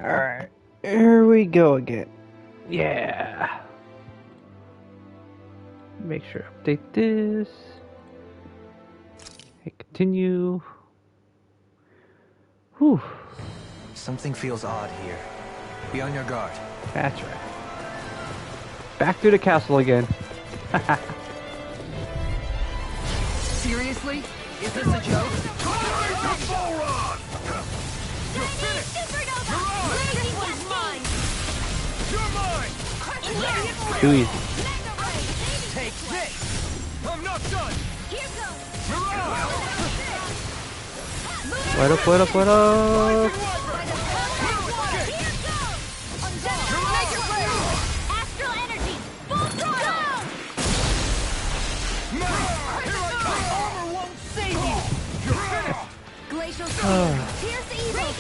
Alright, here we go again. Yeah. Make sure to update this. Hit continue. Whew. Something feels odd here. Be on your guard. That's right. Back to the castle again. Seriously? Is this a joke? You're finished! This one's mine! You're mine! Too easy. Take this! I'm not done! Here goes! What up, what up, what up? Astral energy! Full throttle! Armor won't save you! You're finished! Glacial speed! Pierce evil!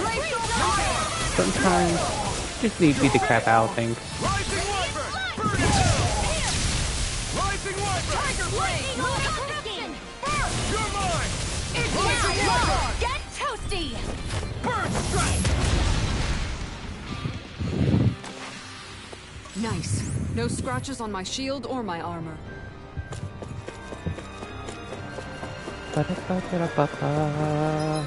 Glacial fire! Sometimes just need to beat the crap out of things. Rising Wyvern! Burn it! Rising Wyvern! Tiger blade! Corruption! You're mine! It's Rising now! Wyvern! Get toasty! Burn strike! Nice. No scratches on my shield or my armor. Ba-da-ba-da-ba-ba.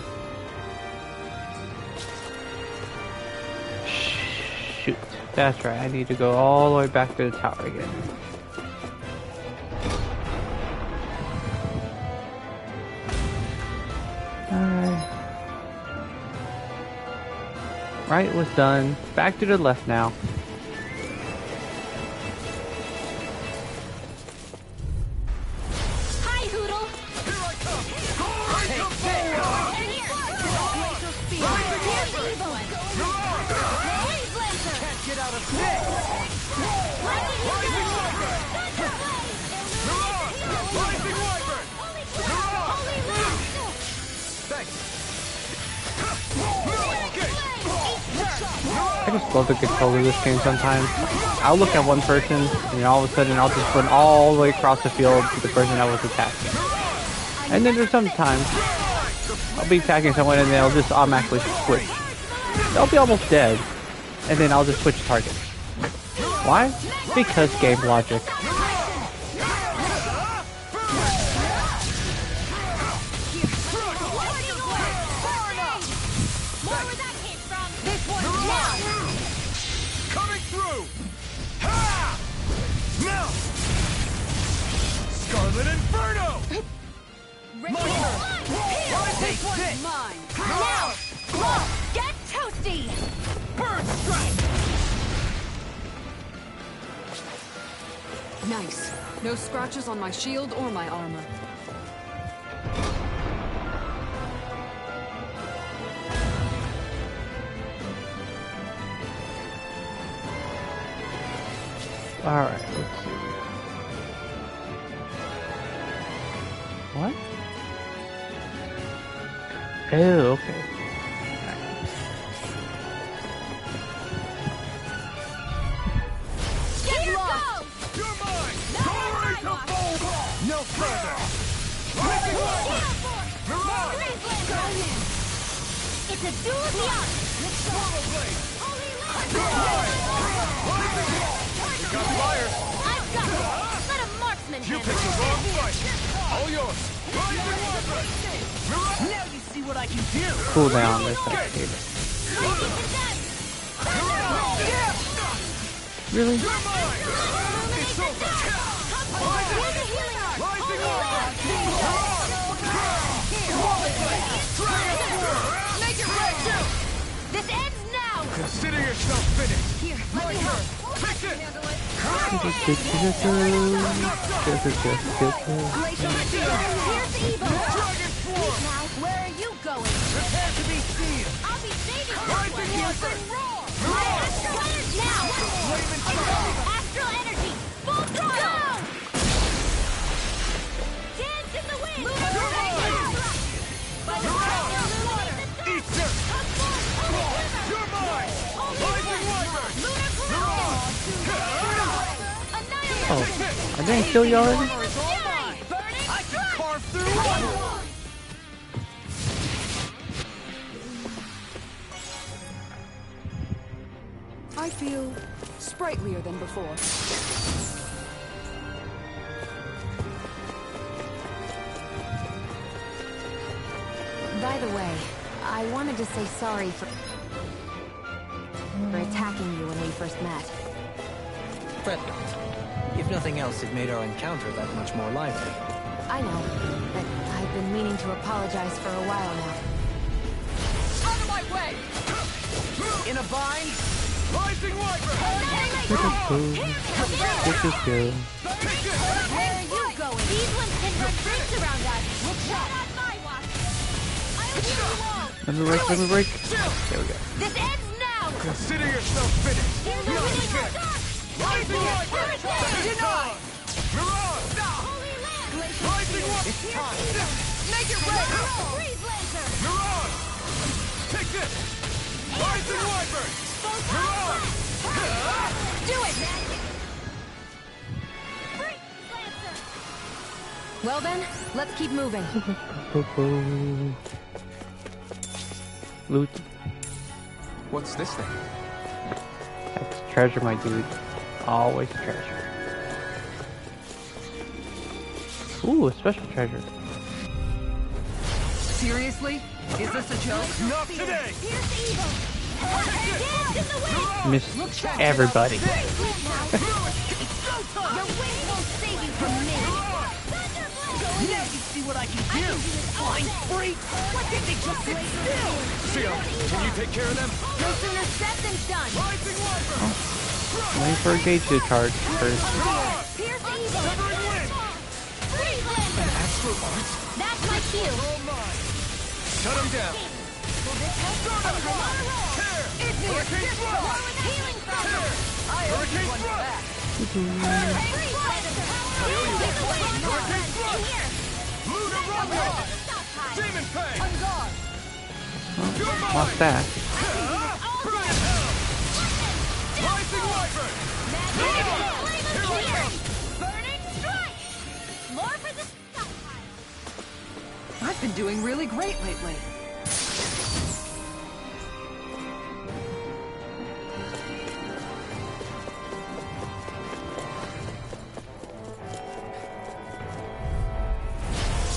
Shoot, that's right. I need to go all the way back to the tower again. Alright. Right was done. Back to the left now. Hi, Hoodle! Here I come! Glacial speed! Pierce evil! Wave laser! Can't get out of this! Lightning Rising evil! Wyvern! Rising Wyvern! Holy Rock! Thanks! I just love the control of this game sometimes. I'll look at one person, and all of a sudden I'll just run all the way across the field to the person I was attacking. And then there's sometimes I'll be attacking someone and they'll just automatically switch. They'll be almost dead, and then I'll just switch targets. Why? Because game logic. More where that came from! This one's now! Coming through! Ha! Now! Scarlet Inferno! This one's mine. Now! Look! Get toasty! Burn strike! Nice. No scratches on my shield or my armor. Alright, let's see. What? Oh, okay. Get lost! You're mine! Sorry to No further! Rising Wyvern! It's a duel of the arts! Swallow Blade! Holy Got fires! I've got it! Let a marksman You handle picked the it! wrong fight! All yours! Rising Wyvern! Now you see what I can do! Cool down this activated. Really? You're mine! It's over! Rising Arm! Make it red too! This ends now! Consider yourself finished! Here, let me help! Take this! Glacial shield! Pierce evil! Dragon Swarm! Now, where are you going? Prepare to be seen! I'll be saving this Rising one! Wyvern! Astral energy! Now! Astral energy! Full throttle! Dance in the wind! Eat this! You're mine! Rising Wyvern! Oh, I didn't kill you already? I can carve through armor! I feel sprightlier than before. By the way, I wanted to say sorry for attacking you when we first met. Fret not. If nothing else, it made our encounter that much more lively. I know, but I've been meaning to apologize for a while now. Out of my way! In a bind? Rising Wyvern! This is good. Where are you going? These ones can run tricks around us. Look shot on my watch. I'll give you all. Let me break, let me break. There we go. This ends now. Consider yourself finished! Here's the winning shot. Rising Wyvern! Denied! Mirage! Holy Land. Rising Wyvern! It's time! Make it rain. Freeze Lancer. Mirage! Take this! Rising Wyvern! Mirage! Do it. Freeze Lancer. Well then, let's keep moving. Loot. What's this thing? That's treasure, my dude. Always treasure. Ooh, a special treasure. Seriously? Is this a joke? Not today! Here's the evil. Dance in the wind. Miss everybody. Your wings won't save you from me. Now you see what I can do! Flying freak! What did they just sit still? Seal, can you take care of them? No sooner said than done. Rising Wyvern! Waiting for a gauge to charge first. Pierce the evil. Severing wind! Freeze Lancer. Astral arts? That's my cue. All mine! Shut him down! Will this help? I'm on a roll. Tear! It's here. Hurricane thrust! Healing from her. Hurricane thrust! Freeze Lancer. Healing in the wind. Hurricane thrust! In here. Lunar Rumble! Stockpile. Demon Fang! On guard. You're mine! What's that? Brilliant hell! Rising Wyvern! Magnetic flame of here. Burning strike. More for the stockpile. I've been doing really great lately.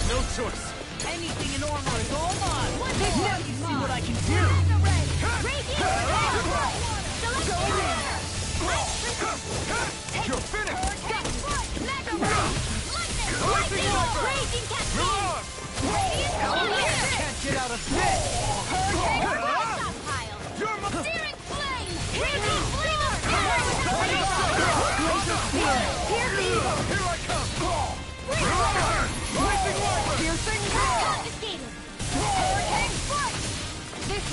No choice! Anything in armor is all mine! Now you see what I can do! You're finished! Can't get out of this! You're my... Here I come! Rising Wyvern! Piercing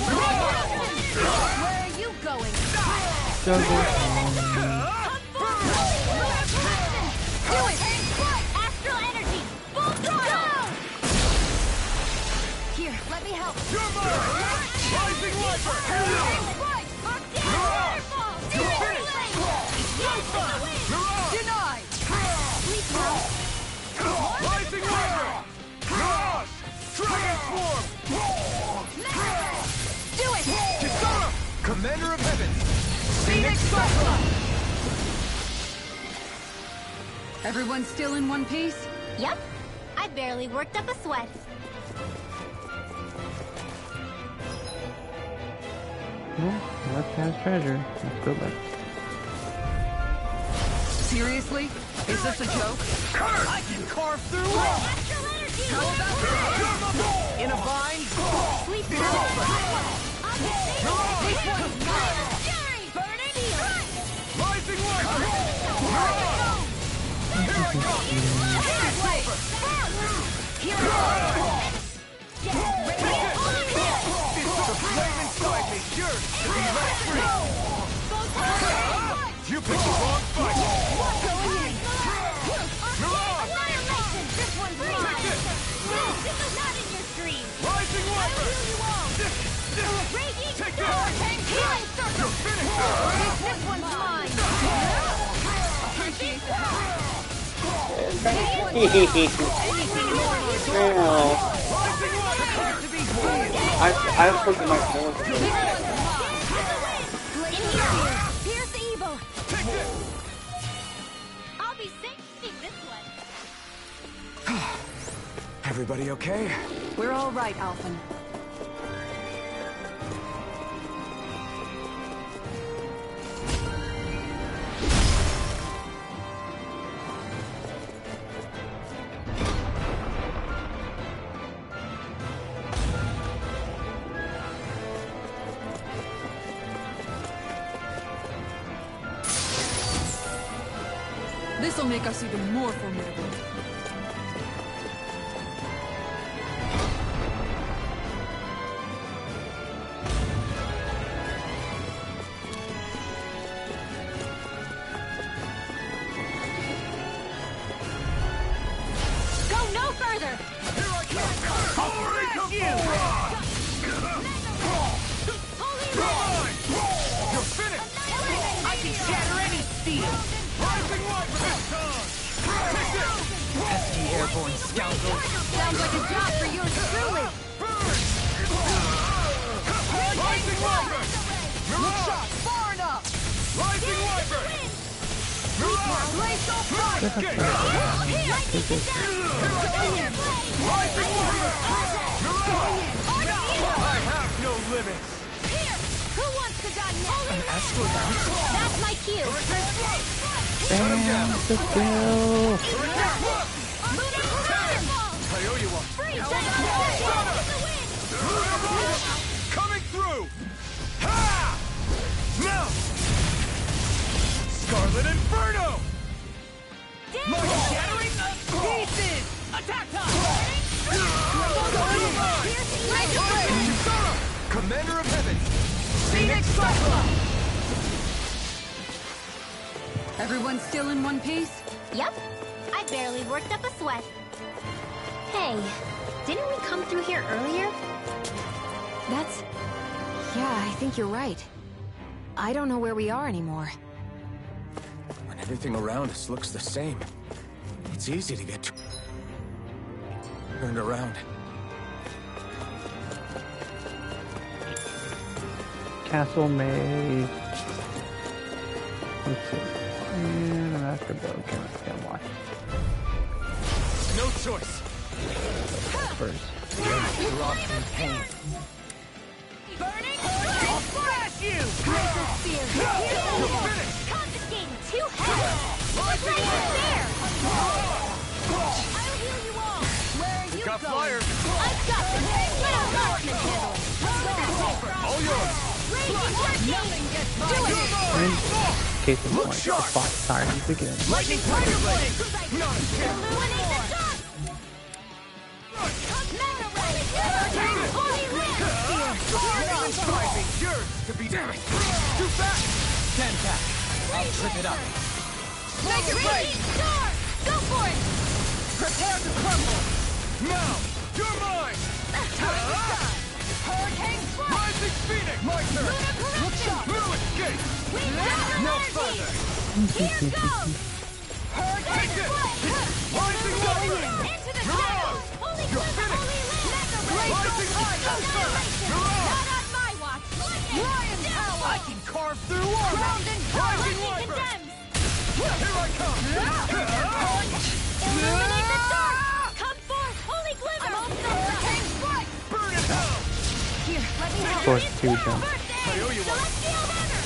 Where are you going? Jungle. Do it! Astral energy! Full throttle! Here, let me help. You're mine! Rising Wyvern! denied. Rising Wyvern! Mirage! Dragon Swarm! Do it! Kisara! Commander of Heavens! Phoenix Cyclone! Everyone still in one piece? Yep. I barely worked up a sweat. Well, left has treasure. Let's go back. Seriously? Is this a joke? I can carve through walls! Astral energy! How about this? In a bind? Sleep well. This one's mine. Fury! Burning strike! Rising Wyvern! Here I come! Here I go! The flame inside me yearns to be let free! You picked the wrong fight! Annihilation! This one's mine! Take it! This is not in your dream! Rising Wyvern! Raging Take sword! this! Healing circle! You're finished! This one's mine! Appreciate the help. I put my phone. In here! Everybody okay? We're all right, Alphen. This'll make us even more formidable. Go no further! Crash you! Holy Red! You're finished! I can shatter any steel! Rising Wiper! Pesky airborne scoundrels. Sounds like a job for yours truly! Rising Wiper! Look shot! Far enough! Rising Wiper! Glacial fire! Escape! Rising I have no limits! Here! Who wants to die next? An astronaut? That's my cue! Damn, the kill. I owe you one. Freeze! Coming through! Ha! Now! Scarlet Inferno! My shattering of pieces! Attack time! Commander of Heaven! Phoenix Cyclone! Everyone still in one piece? Yep. I barely worked up a sweat. Hey, didn't we come through here earlier? Yeah, I think you're right. I don't know where we are anymore. When everything around us looks the same, it's easy to get turned around. Castle maze. Let's see. And I'm after Bill. Okay, let's go watch No choice! first. Drop in pain. Burning! I'll smash you! Razor Spear! You're finished! Confiscating two heads! Right there! I'll heal you all! Where are you Got going? flyers! I've got this! Let a rock can handle! All yours! Raging Hurricane! Do it! Case in point, the spot starting to begin. Lightning Tiger Blade! Illuminate the dark! Mega Ray! Holy Land! Striving yours to be damn it! Too fast! Stand back. I'll trip it up. Make it break! Raging Star! Go for it! Prepare to crumble! Now, you're mine! Hurricane Strike! Rising Phoenix! My turn! Look shot! No escape! We got No energy! further! Here goes! Hurricane Take it! Strike! Rising Wiper! Into the shadows! Holy You're Glimmer! finished! Holy Land! Rising Tiger! Annihilation! You're on! Not on my watch! Lion Power! I can carve through armor! Ground and Rising lightning Wiper! condemns! Here I come! Illuminate the dark! Come forth, Holy Glimmer! Hurricane Strike! Burn in hell! Here, let me help. Force 2 jump. I owe you one! Celestial Banner!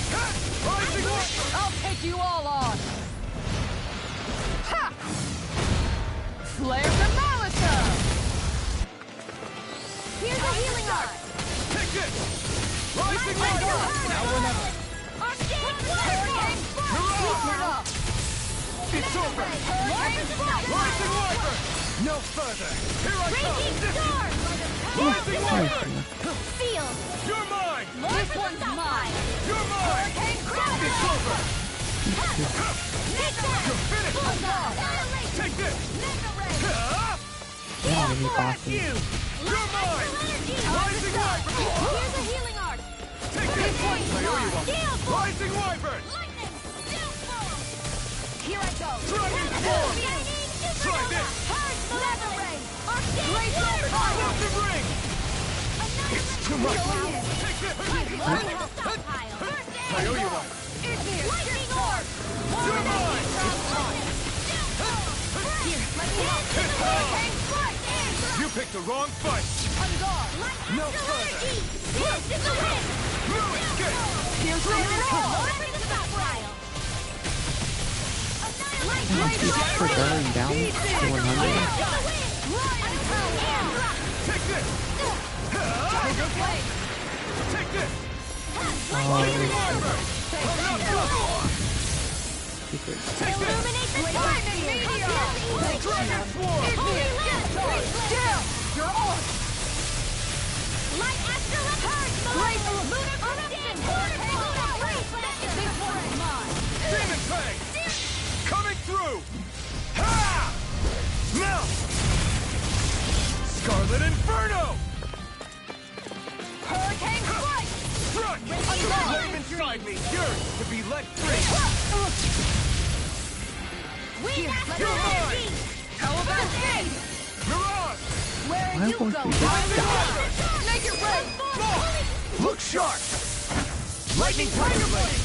Rising Wiper! I'll take you all on! Ha! Flare the Malata! Here's a healing arc! Take this! Rising Wiper! Now or never! Hurricane Strike! It's over! Rising Wiper! No further! Here I come! Raging Star! Rising Wiper! Seal! You're mine! This one's mine! You're mine! It's over! Take that! You're finished! Annihilation! Take this! Mega Ray! Yeah, many bosses. You're mine! Rising Wiper! Here's a healing arc! Take this! I owe you one! Steel Force! Rising Wiper! Lightning! Steel Force! Here I go! Dragon Force! Try this! Purge the Mega Ray! Arcane Fire! Quantum Ring! It's too much! Take this! Loading the stockpile! I owe you one! Lightning Orb! You're mine! Here, let me help! Hurricane Strike! You picked the wrong fight! On guard! No further! This is the win! Move it! Get! Here's the roll! Over the top pile! For going down to 100. Take this! Take this! Secret. Illuminate the lightning meteor! Dragon Swarm! Down! You're on! Light astral purge mode! Lunar eruption! This one's mine! Demon Fang! Coming through! Ha! Now! Scarlet Inferno! Hurricane strike! Strike! Flame inside me yearns to be let free! Wind astral You're mine! energy! How about this? Mirage! Where are Why you won't going? you just die? Make it red! Look sharp! Lightning Tiger Blade!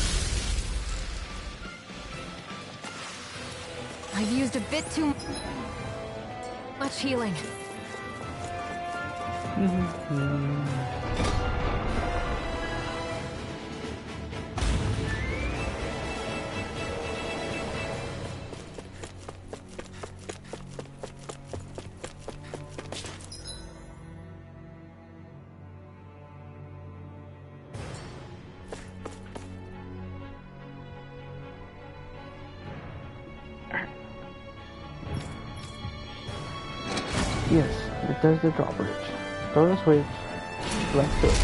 I've used a bit too much healing. Yes, it does the drawbridge. Throw the switch. Let's do it.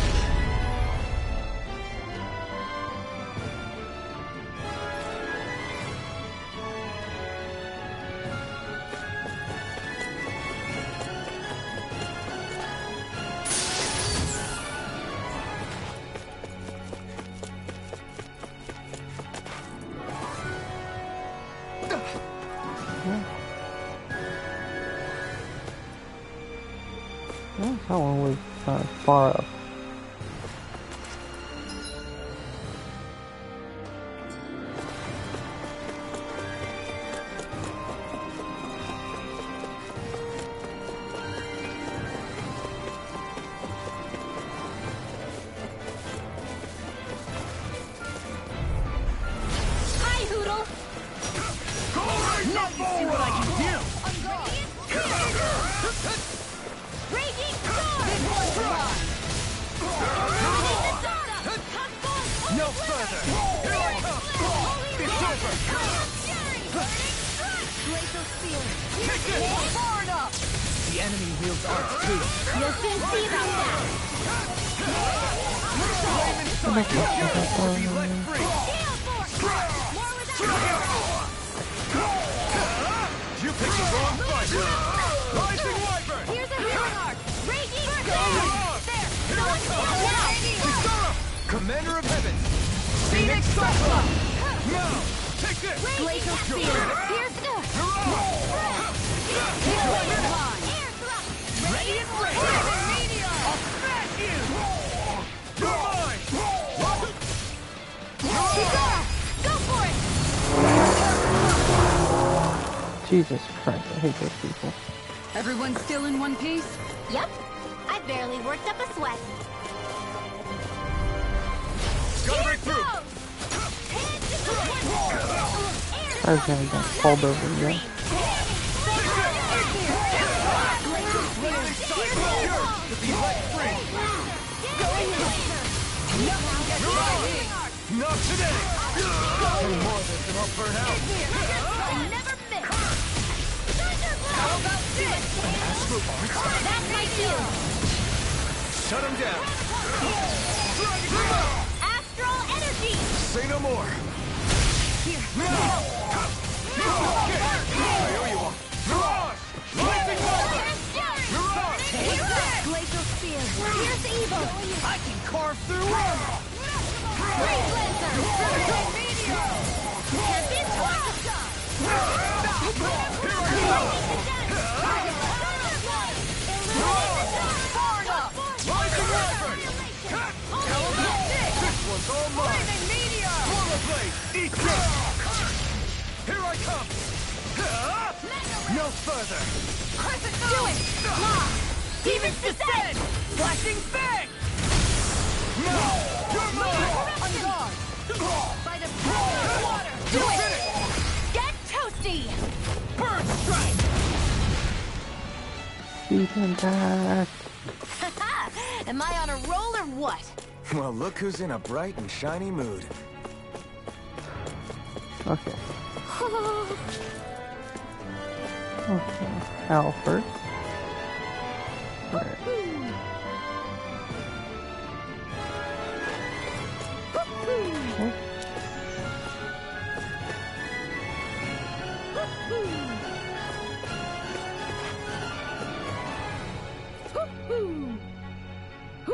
Well, that one was far up. Hi, Hoodle! Now you see what I can do! Raging Storm! No further! Here I come! It's over! Glacial Spear! Take this! Far enough! The enemy wields arts too. You'll soon see about that! Flame inside me yearns to be let free! Gale Force! More without You picked the wrong fight! Rising Wyvern! Here's a healing arc! Raging Storm! There! Here I come! Now! Commander of Heaven! Phoenix Cyclops! Now! Take this! Glacial Spear! Here's the... Radiant Ray! I'll smash you! You're mine! Go for it! Jesus Christ, I hate those people. Everyone still in one piece? Yep. I barely worked up a sweat. Gotta break through! I was gonna get pulled over here. Not today! Any more of this and I'll burn out! Never miss! How about this? That's my cue! Shut him down! Astral energy! Say no more! Here. I owe you one! Mirage! Lightning Wyvern! Mirage! Glacial Spear! Here's evil! I can carve through armor! Freeze Lancer! Meteor! Champion Torch! Rising Wyvern! How about this? This one's all mine! Rollerblade! Eat this! Here I come! No further! Do it! Lock! Demons descend! Flashing fang! No! You're mine! On guard! By the power of water! Do it! Get toasty! Bird strike! Beat him back. Am I on a roll or what? Well, look who's in a bright and shiny mood. Okay. Okay. Al first. Alright.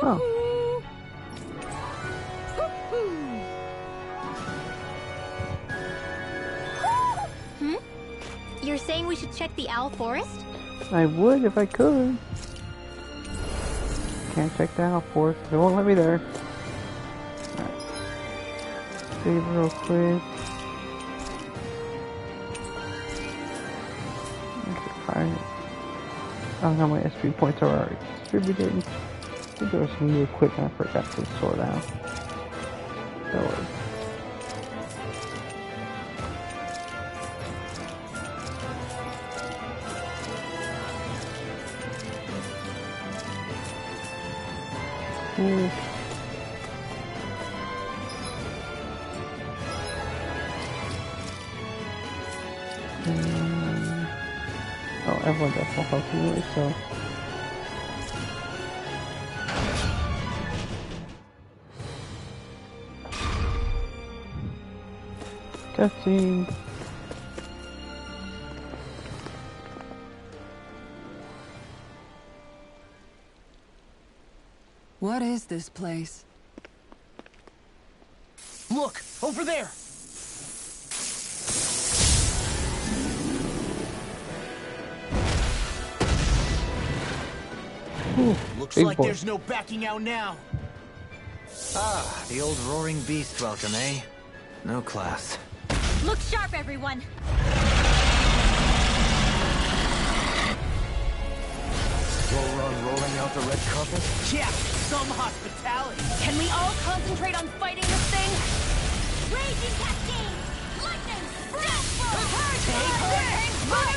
Oh. You're saying we should check the owl forest? I would if I could. Can't check the owl forest. They won't let me there. Alright. Save real quick. I don't know how my SP points are already distributed. I think there was some new equipment I forgot to sort out. That was. Ooh. Oh, everyone got full health anyway, so. Cutscene. What is this place? Look! Over there! Ooh, Looks big like boy. there's no backing out now. Ah, the old roaring beast welcome, eh? No class. Look sharp, everyone! Roll rolling out the red carpet? Yeah, some hospitality. Can we all concentrate on fighting this thing? Raging cascade! Lightning! Deathfall! Hurricane! Waterfall!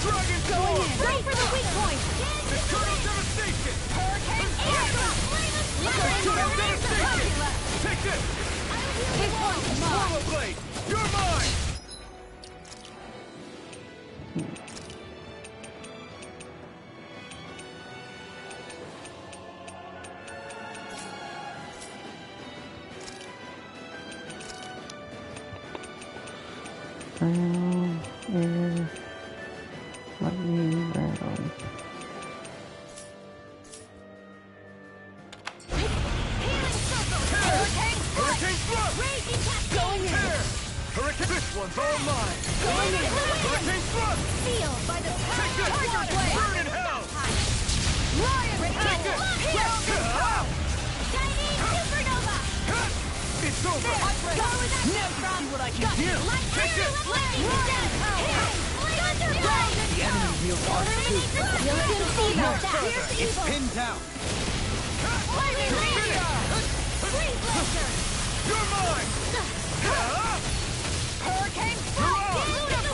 Dragon Going in! Sword! Go for the weak point! Eternal devastation! Hurricane! Airdrop! Eternal devastation! Take this! This one's mine! Swallow blade! You're mine! Air, lightning round. Hurricane thrust! Raging cascade! Going in! Tear! Hurricane, this one's all mine! Going in! Hurricane thrust! Sealed by the Take power this! of water! Burn in hell! Lion! Take this! Chinese supernova! It's over! Go with that Now you see what I can do! Take this! The enemy wields arc too. You'll soon see about that! It's pinned down. You're mine! Hurricane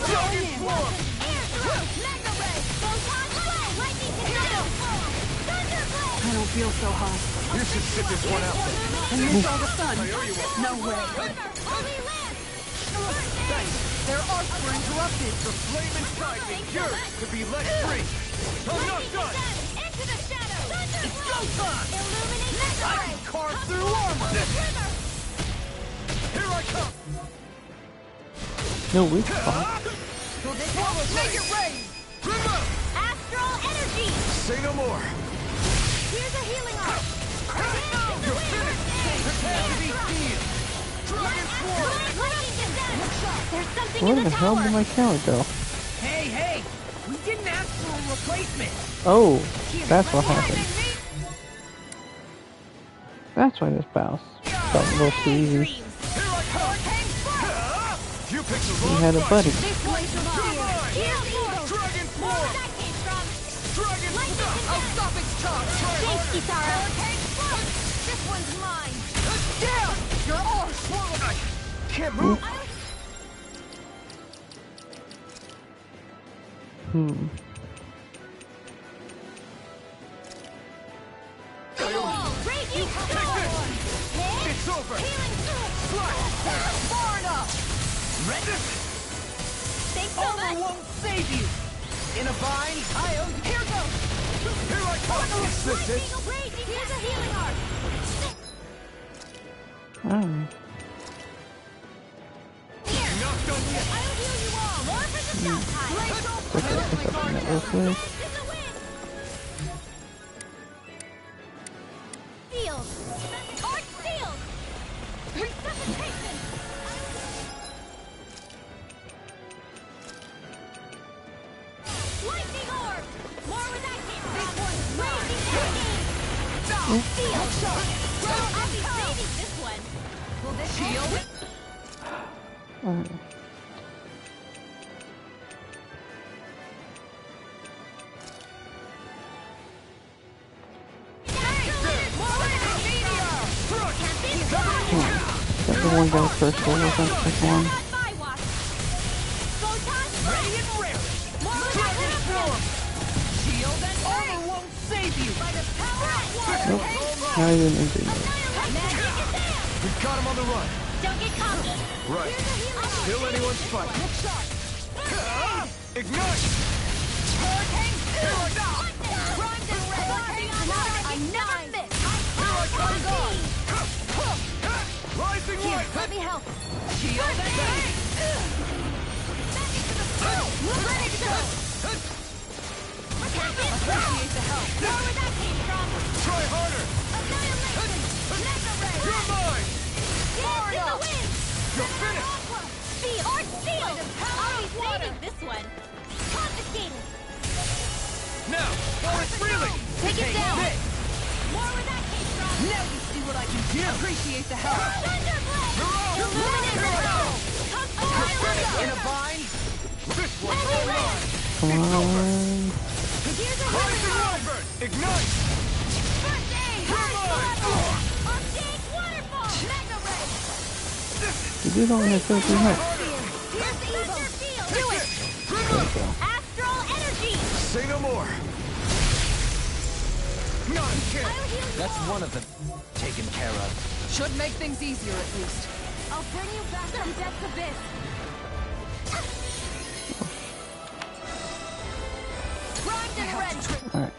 Dragon Swarm! I don't feel so hot. You should sit this one out. And miss all the sun. No way. Their arcs were interrupted. The flame inside me yearns to be let free! I'm not done! Into the shadow! It's go time! Illuminate I can carve through armor! Here I come! No weak spot. Make it rain! Remote! Astral energy! Say no more. Here's a healing arc! You're finished! Prepare to be sealed! Dragon Swarm! There's something Where in the the hell tower! did my count go? Hey, hey! We didn't ask for a replacement! Oh, that's what happened. That's why this boss felt a little too easy. Here I come! You picked the He wrong had a fight. buddy. This place of You're fear. mine! Here's evil! Dragon More where Swarm! that came from! Dragon Lightning Snuff! I'll stop its charge! Thanks, Kitara! This one's mine! Damn! You're all swallowed! I can't move! Raging Take Storm! this! It's over! Healing Storm! Slash! Far enough! Ready? Thanks so much! won't save you! In a bind, Here goes! Here I come! Is this it? Raging! Here's a healing art! Oh. Here! Not done yet! I'll heal you all! More for the shot time! That real quick. It's a win! Sealed! Art sealed! Resuscitation! Lightning orb! More where that came from! Raging energy! Sealed! Well, I'll be saving this one! Will this shield? Alright. That the one guy first goal was on the second one. ready and raring! Dragon Swarm! Shield and armor won't save you! Nope. Not even injured. We've got him on the run! Don't get cocky! Right. Kill anyone's fight! Ignite! Hurricane! Primed and ready! I never miss! Rising light! Let me help! Shield and Ready to go! Appreciate the help! More where that came from! Try harder! Annihilation! Mega ray! You're mine! Yes, in the wind! You're finished! Seal! Art sealed! I'll be saving this one! Confiscated! Now, while it's reeling! Take it down! this! More where that came from! Now you see what I can do! Appreciate the help! Thunderblade! You're all- Illuminate the hell! Come In a bind, This one's all mine! Come on. Here's a Rising healing orb! Wyvern! Ignite! First aid! Come on! On stage waterfall! Mega ray! You did only have 13 health. Here's the thunder field! Do it! Astral energy! Say no more! None can! I'll heal you that's all. one of them taken care of. Should make things easier at least. I'll bring you back from death's abyss! Primed and ready! Alright.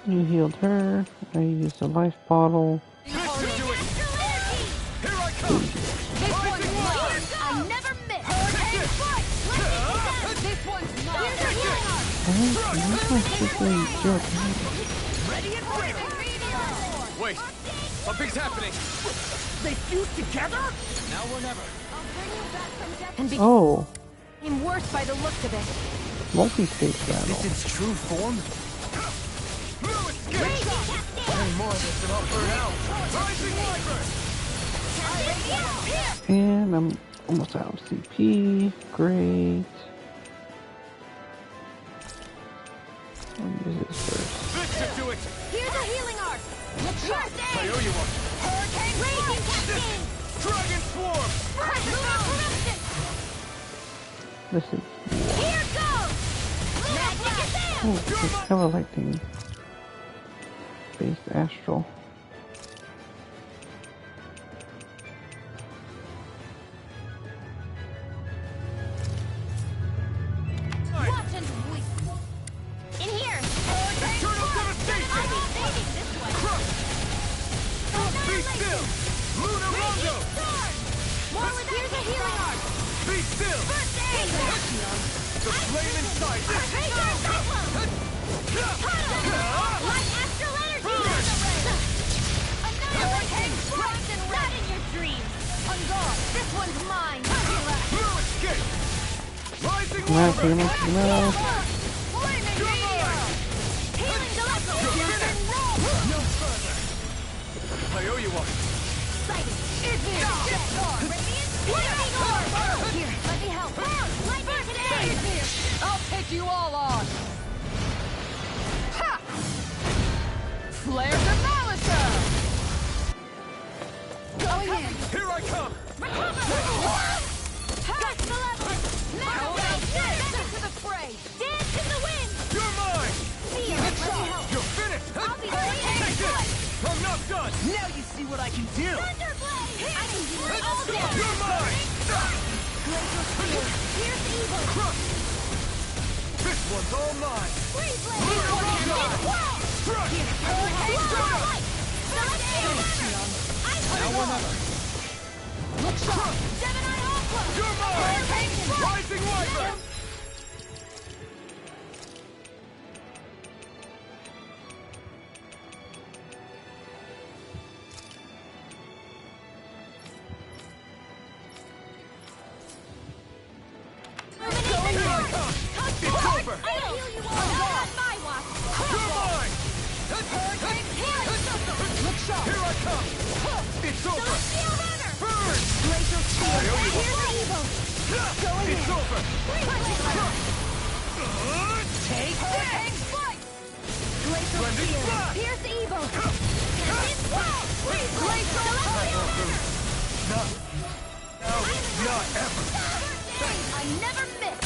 You healed her. I used a life bottle. This should do it! Astral energy! Here I come! This one's mine! I never miss! Take this! This one's mine! Here's a healing art! Ready and raring! Wait! Something's happening! They fuse together? Now or never. I'll bring you back from death. And Oh, became worse by the looks of it. multi-stage battle. This its true form? No escape! Raging cascade! More of this and I'll burn out! Rising Wyvern! Here! And I'm almost out of CP. Great. I'll use this first. This should do it! Here's a healing art! First I aid! owe you one! Hurricane Raging cascade! Dragon Swarm! Lunar corruption! Listen. Here goes! Magic is there! Oh, this is hella lightning. Based astral. Watch and weep! In here! Eternal devastation! I'll be saving this one! Be still! Lunar Rondo! Storm! More with here's a healing art! Be still! First aid! The flame inside! Razor Cyclone! Light astral energy! Annihilation! Primed and red in your dreams! On guard! This one's mine! No escape! Rising Come on, pretty Wyvern! much no. Flaming meteor! Healing Galaxy! No further! I owe you one! Sighted! It's here! Radiant! Lightning orb! Here, let me help! Lightning today! I'll take you all on! I can do! Thunderblade! I can do it all down! You're mine! Glacial Spear! Here's evil! Crush! This one's all mine! Freeze Blade! Crush! Hurricane Light! Now or never! Look sharp! Gemini Aqua! You're mine! Rising Wyvern! It's over! I'll heal you all! Not on my watch! You're mine! Look sharp! Here I come! It's over! Celestial Runner! Burn! Glacial Spear! I owe you one. Here's evil! Going in! It's over! Take this! Glacial Blending Spear! Blast! Here's evil! Glacial Celestial Runner! Not ever! I never miss!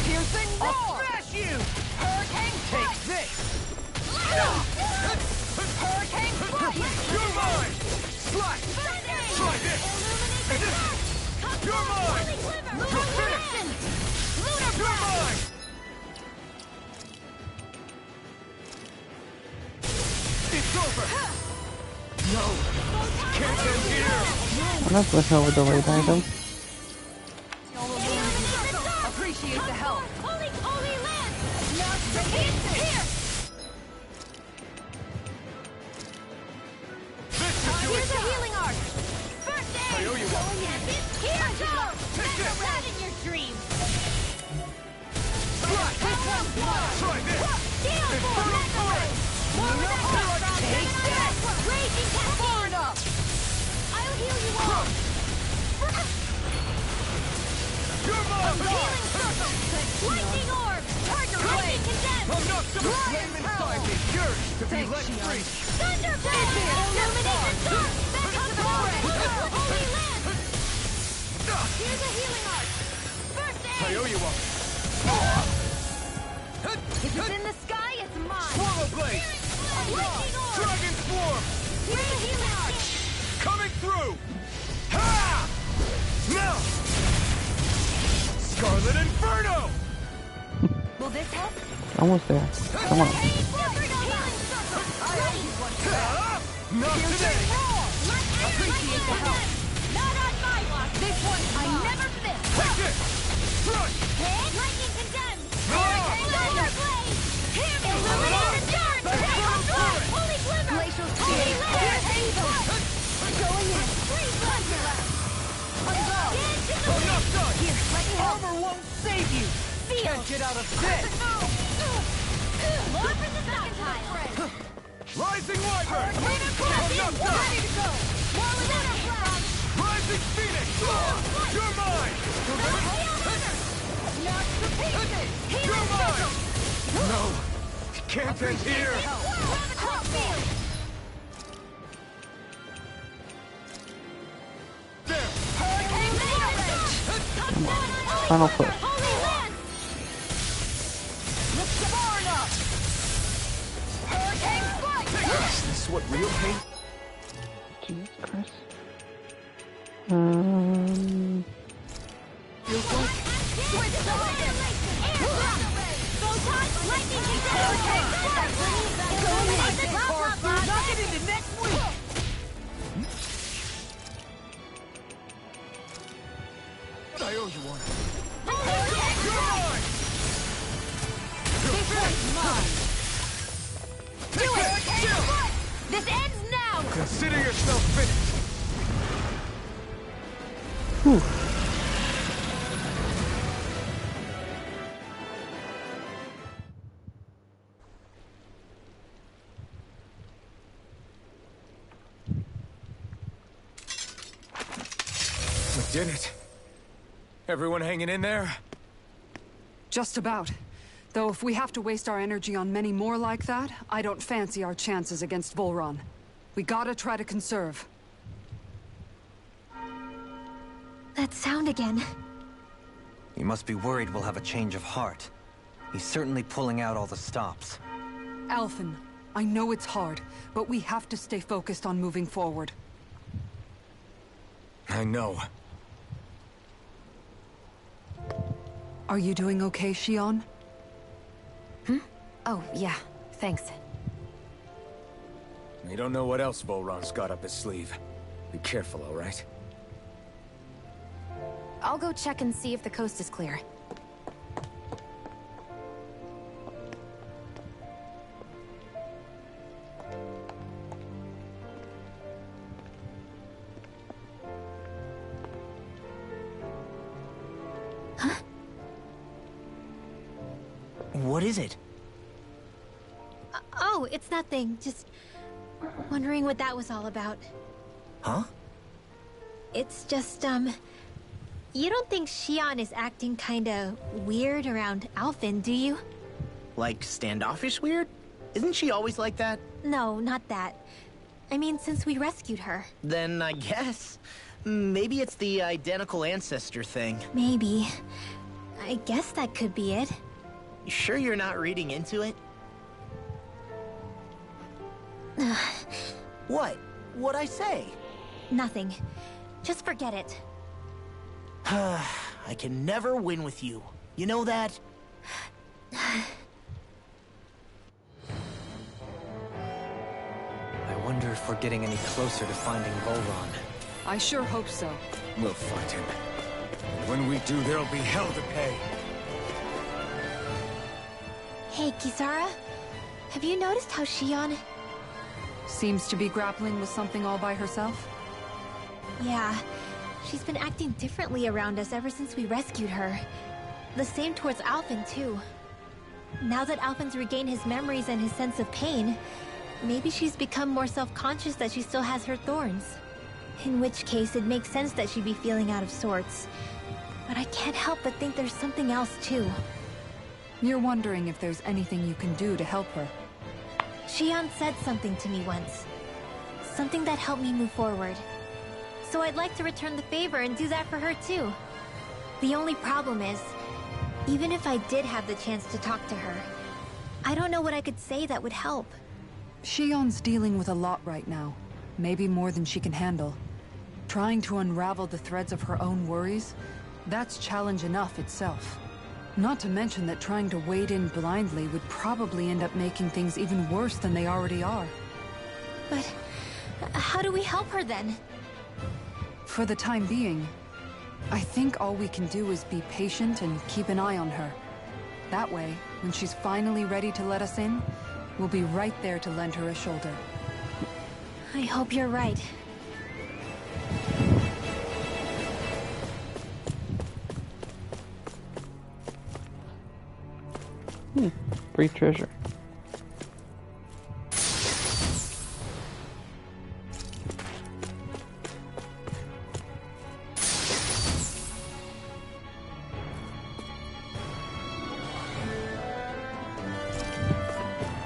Piercing Roar! I'll smash you! Hurricane Take Strike! this! Hurricane Strike! You're mine! Slash! Try this! You're mine! You're finished! Lunar You're Blast! mine! It's over! No! Can't end here! I'm not looking over the late item. Appreciate the help. Holy land! Now here! This should do Here's it! a healing arc! First aid! I owe you one. Here goes! Take this! That in your dreams! Slash! Try this! Infernal Torrent! Take this! Raging Cascade! I'll heal you all! You're mine! Healing Circle! Lightning Orb! Lightning Condemned! I'm not the flame inside me yearns to be let free! Thunderblade! Illuminate the dark! Back up the Holy Land! Here's a healing arc! First I aid! owe you one! If it's in the sky, it's mine! Swallow Blade! Lightning Orb! Dragon Swarm! Here's a healing arc! Coming through! Ha! Now! Scarlet Inferno! Will this help? Almost there. Come on. Healing Circle! Ha! Not today! Appreciate the help! Not on my watch! This one I never miss! Take this! Crush! Lightning Condemned! No! Thunderblade! Illuminate the dark! Holy Glimmer! Glacial Spear! Here's evil! Going in! Freeze Blast! I'm not done! Here, let me help! Armor won't save you! Feel! Can't get out of this! More for the stockpile! Rising Wyvern! Lunar Blast! I'm not done! Ready to go! More with Lunar Blast! Rising Phoenix! You're mine! Celestial Runner! Knock to pieces! You're Healing mine! Circle! No! It can't end here! Graviton Field! There! Hurricane Final push. Holy Land! Look far enough! Hurricane Strike! Is this what real pain? Jesus Christ. Switch the annihilation! Air blast! Photon lightning condemned! Knock it into next week! I owe you one. You're mine! This one's mine! Do it! Chill! This ends now! Consider yourself finished! We did it. Everyone hanging in there? Just about. Though if we have to waste our energy on many more like that, I don't fancy our chances against Volron. We gotta try to conserve. That sound again. You must be worried we'll have a change of heart. He's certainly pulling out all the stops. Alphen, I know it's hard, but we have to stay focused on moving forward. I know. Are you doing okay, Shion? Oh, yeah. Thanks. You don't know what else Volron's got up his sleeve. Be careful, all right? I'll go check and see if the coast is clear. What is it? Oh, it's nothing. Just wondering what that was all about. Huh? It's just, you don't think Shion is acting kinda weird around Alphen, do you? Like standoffish weird? Isn't she always like that? No, not that. I mean, since we rescued her. Then I guess. Maybe it's the identical ancestor thing. Maybe. I guess that could be it. You sure you're not reading into it? What? What'd I say? Nothing. Just forget it. I can never win with you. You know that? I wonder if we're getting any closer to finding Volron. I sure hope so. We'll find him. When we do, there'll be hell to pay. Hey, Kisara. Have you noticed how Shion... Seems to be grappling with something all by herself? Yeah. She's been acting differently around us ever since we rescued her. The same towards Alphen, too. Now that Alphen's regained his memories and his sense of pain, maybe she's become more self-conscious that she still has her thorns. In which case, it makes sense that she'd be feeling out of sorts. But I can't help but think there's something else, too. You're wondering if there's anything you can do to help her. Shion said something to me once. Something that helped me move forward. So I'd like to return the favor and do that for her too. The only problem is, even if I did have the chance to talk to her, I don't know what I could say that would help. Shion's dealing with a lot right now. Maybe more than she can handle. Trying to unravel the threads of her own worries, that's challenge enough itself. Not to mention that trying to wade in blindly would probably end up making things even worse than they already are. But how do we help her then? For the time being, I think all we can do is be patient and keep an eye on her. That way, when she's finally ready to let us in, we'll be right there to lend her a shoulder. I hope you're right. Free treasure.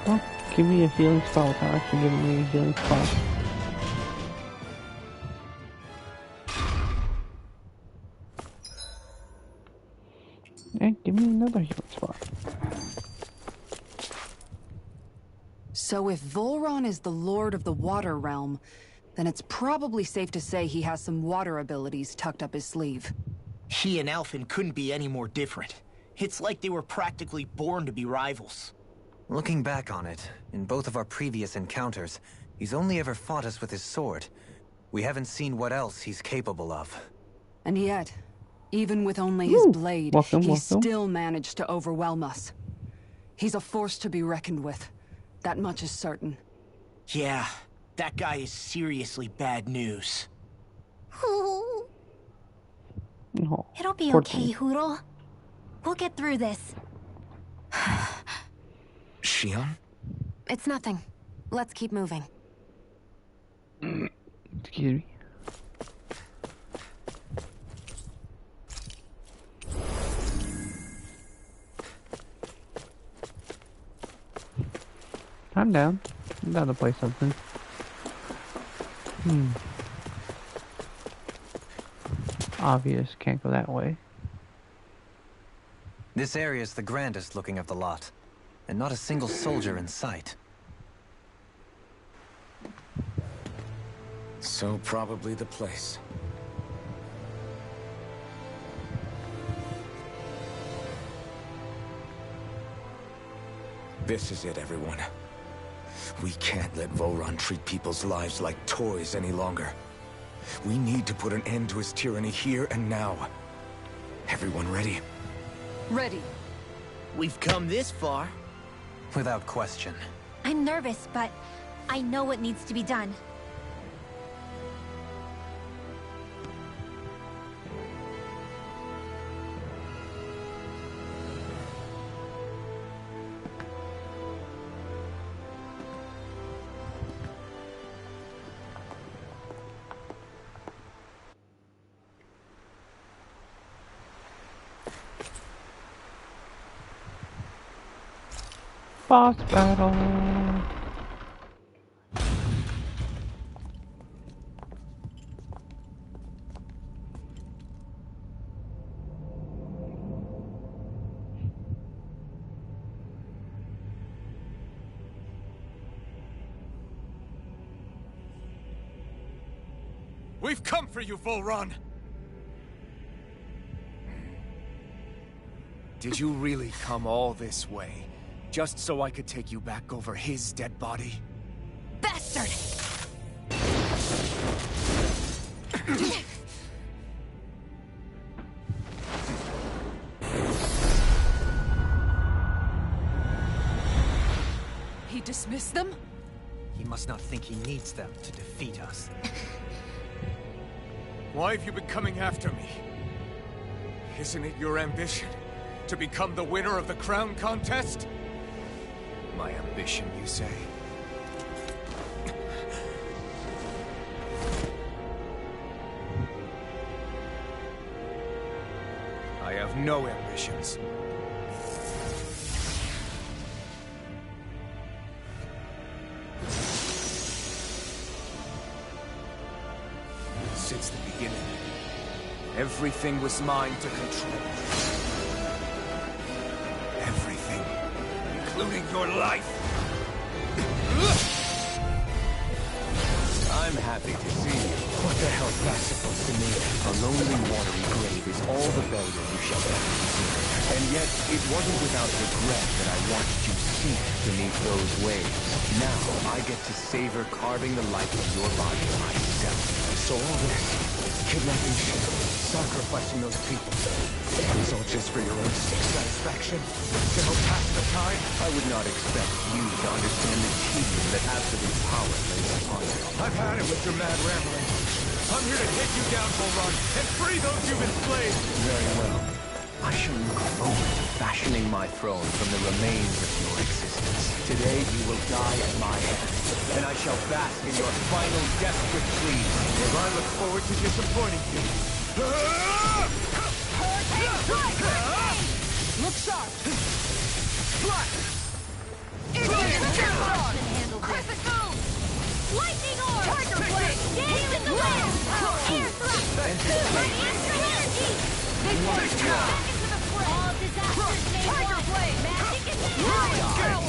Well, give me a healing spell without actually giving me a healing spell. And give me another healing spell. So if Volron is the Lord of the Water Realm, then it's probably safe to say he has some water abilities tucked up his sleeve. He and Alphen couldn't be any more different. It's like they were practically born to be rivals. Looking back on it, in both of our previous encounters, he's only ever fought us with his sword. We haven't seen what else he's capable of. And yet, even with only his blade, welcome. still managed to overwhelm us. He's a force to be reckoned with. That much is certain. Yeah, that guy is seriously bad news. Oh, It'll be poor okay, thing. Hoodle. We'll get through this. Shion? It's nothing. Let's keep moving. Excuse me. I'm down. I'm down to play something. Obvious, can't go that way. This area is the grandest looking of the lot, and not a single soldier in sight. So probably the place. This is it, everyone. We can't let Voron treat people's lives like toys any longer. We need to put an end to his tyranny here and now. Everyone ready? Ready. We've come this far. Without question. I'm nervous, but I know what needs to be done. Boss battle. We've come for you, Volron! Did you really come all this way? Just so I could take you back over his dead body? Bastard! He dismissed them? He must not think he needs them to defeat us. Why have you been coming after me? Isn't it your ambition to become the winner of the crown contest? My ambition, you say? I have no ambitions. Since the beginning, everything was mine to control. Everything, including your life. I'm happy to see you. What the hell's that supposed to mean? A lonely, watery grave is all the burial you shall ever deserve. And yet, it wasn't without regret that I watched you sink beneath those waves. Now, I get to savor carving the life of your body myself. So all this, kidnapping shit, sacrificing those people, it's all just for your own satisfaction? To help pass the time? I would not expect you to understand the tedium that absolute power lays upon you. I've had it with your mad rambling. I'm here to take you down, Volron, and free those you've enslaved! Very well. I shall look forward to fashioning my throne from the remains of your existence. Today you will die at my hands, and I shall bask in your final desperate pleas. Well, I look forward to disappointing you. Look sharp! Lightning orb! Tiger blade! Dance in the wind! Air thrust! Astral energy! Big one! Back into the fray! All disasters made Tiger blade! Magic is nail strike!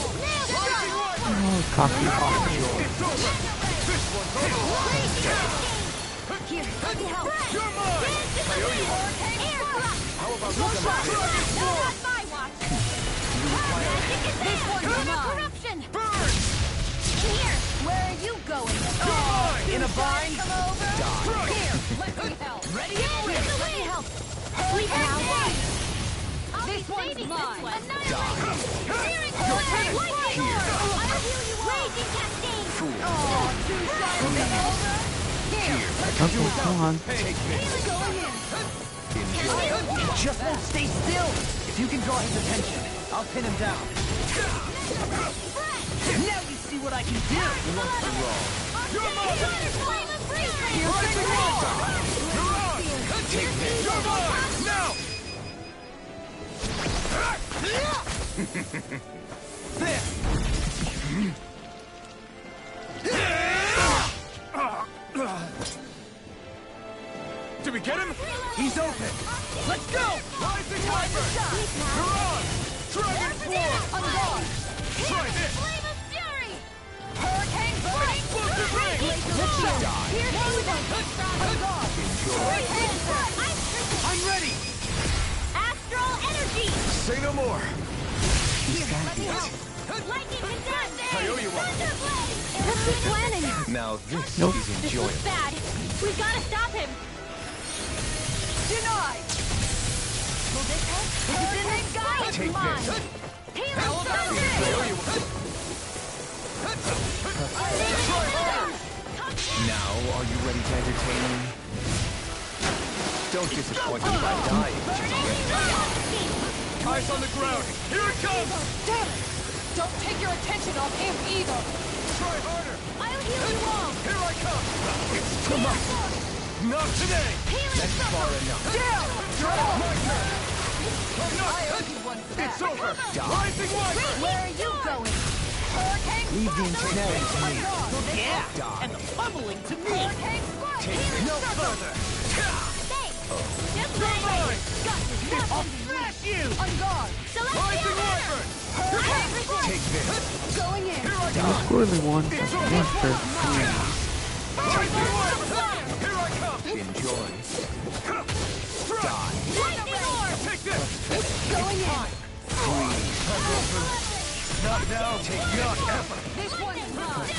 Oh, coffee. Here, let me help! You're mine! Dance in the wind! Air thrust! How about you come out here? Not on my watch! Magic is nail! Corruption! Burn! Here! Where are you going? In a bind? Come over! Here, let me help. Ready? Let me help! We have one! This one's mine. Annihilation! Searing blade! Lightning orb! I'll heal you all! Raging cascade! Too shy to get over? Here, Okay, come on. He just won't stay still. If you can draw his attention, I'll pin him down. Now you see what I can do. What's the wrong? Flame of freeze! Take this! You're mine! Now! Did we get him? He's open. Let's go. Rising Hyper! You're on! Dragon Form! On guard! Try this! Flame of fury! Hurricane burning. Explosive ring! I'm ready. Astral energy! Say no more! Here, let me help. Lightning contest! I owe you one. Thunderblade! What's he planning? Now this Nope. is This enjoyable. looks bad. We gotta stop him. Denied! Will this help? Hurricane guy is Take mine. this. Healing I owe you one. Now, are you ready to entertain me? Don't disappoint me by dying. Eyes on the ground! Here it comes! Damn it! Don't take your attention off him either! Try harder! I'll heal you all. Here I come! It's too much! Not today! That's far enough. Down! My turn! I owe you one for that. It's over! Rising Wyvern! Where are you going? Hurricane Leave the engineering to me. Yeah, Die. and the pummeling to me. Hurricane squirt! No further! Just like I'll smash you! On guard! Rising Wyvern! Take this. Going in! Here I The come! squirrely one. Monster. Rising Wyvern! Here I come! Enjoy. Die! Take this! Going in! Not now! Not ever! This one's mine!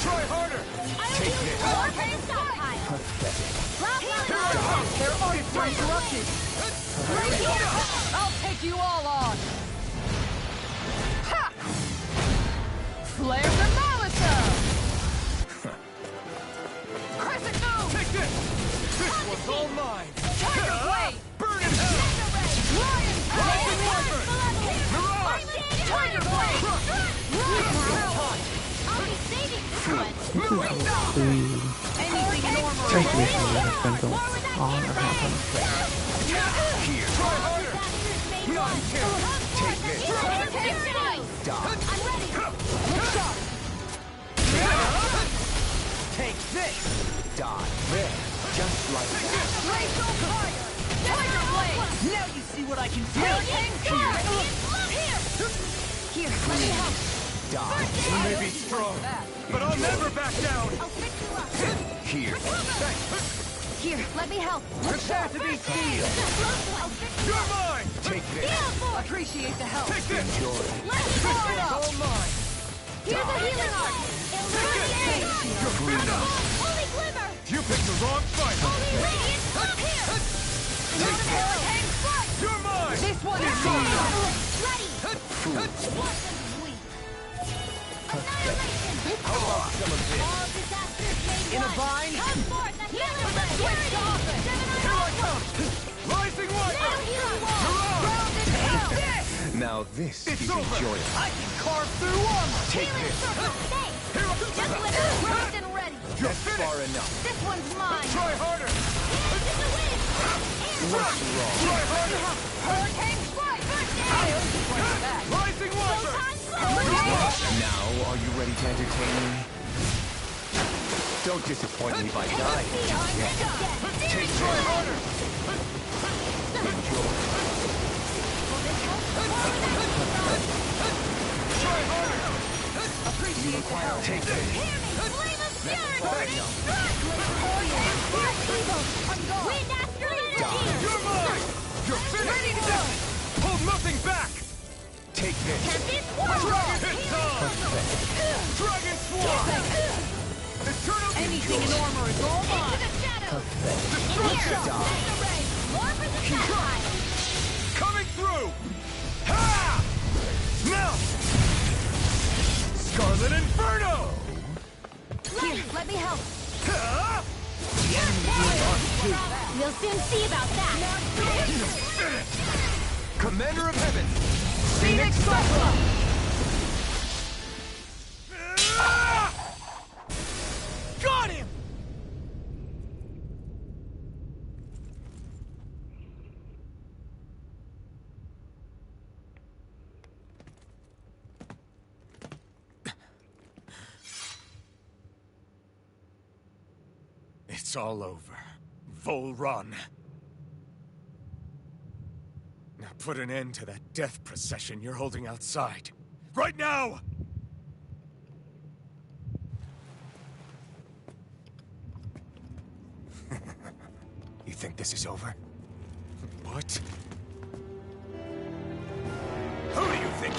Try harder! Take this. Their arms are interrupted! I'll take you all on! Ha! Flare the Molotov! Crescent move! Take this! This one's all mine! Tiger Blade! Burn in hell! Lion Rising Wyvern! Mirage! Tiger Blade! I'll be saving this one. Please. Anything in armor! Thank you for the defense on or happen. Here. Try harder! Take this. Die. I'm ready. Let's go! Take this! Die. There. Just like that. Glacial Fire! Tiger Blade! Now you see what I can do! Hurricane Squirt! Here, let me help! Die. You may be strong, but I'll never back down! I'll fix you up. Here. Here, let me help! Prepare to be sealed! I'll fix you You're up. mine! Take this. Appreciate the help! Take this! Enjoy. This one's all mine! Here's a healing arm. Illuminate. You're finished! Holy glimmer. You picked the wrong fight! Holy radiance. Up here. Another hurricane strike! You're mine! This one is mine! Ready. Annihilation. How about some of this? All disasters made In a one. bind? Come forth, the healing of Switch to offense! Here I come! Rising Wyvern! Mirage! Now this It's is over. enjoyable. I can carve through armor! Take this. Here I come! Just with it, primed and ready! You're That's finished! far enough. This one's mine! Try harder! What's wrong? Try harder! Hurricane strike! I owe you one for that! Rising Wyvern! Now, are you ready to entertain me? Don't disappoint me by dying. Take try harder! Enjoy. Try harder! Appreciate the help! Take this. Wind after energy. You're mine! You're finished! Ready to go! Hold nothing back! Take this. It's time! Dragon Swarm! Eternal Anything in armor is all mine! Destruction! More for the satire. Coming through! Ha! Now! Scarlet Inferno! Here, let me help! Ha! We'll soon see about that. Commander of Heaven. Phoenix Cyclone! Ah! Got him! It's all over. Vol Run. Now put an end to that death procession you're holding outside. Right now! You think this is over? What? Who do you think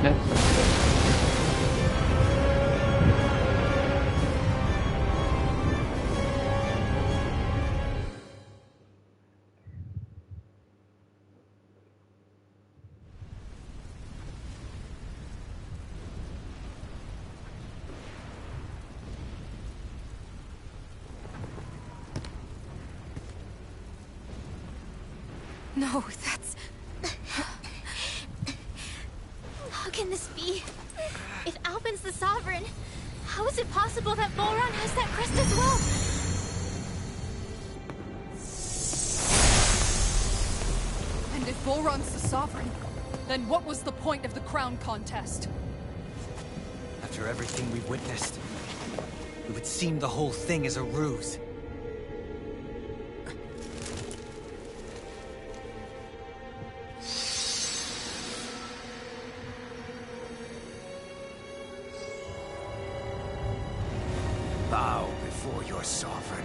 That's so good. No, that's... How can this be? If Alpin's the Sovereign, how is it possible that Volron has that crest as well? And if Volron's the Sovereign, then what was the point of the crown contest? After everything we witnessed, it would seem the whole thing is a ruse. Bow before your sovereign.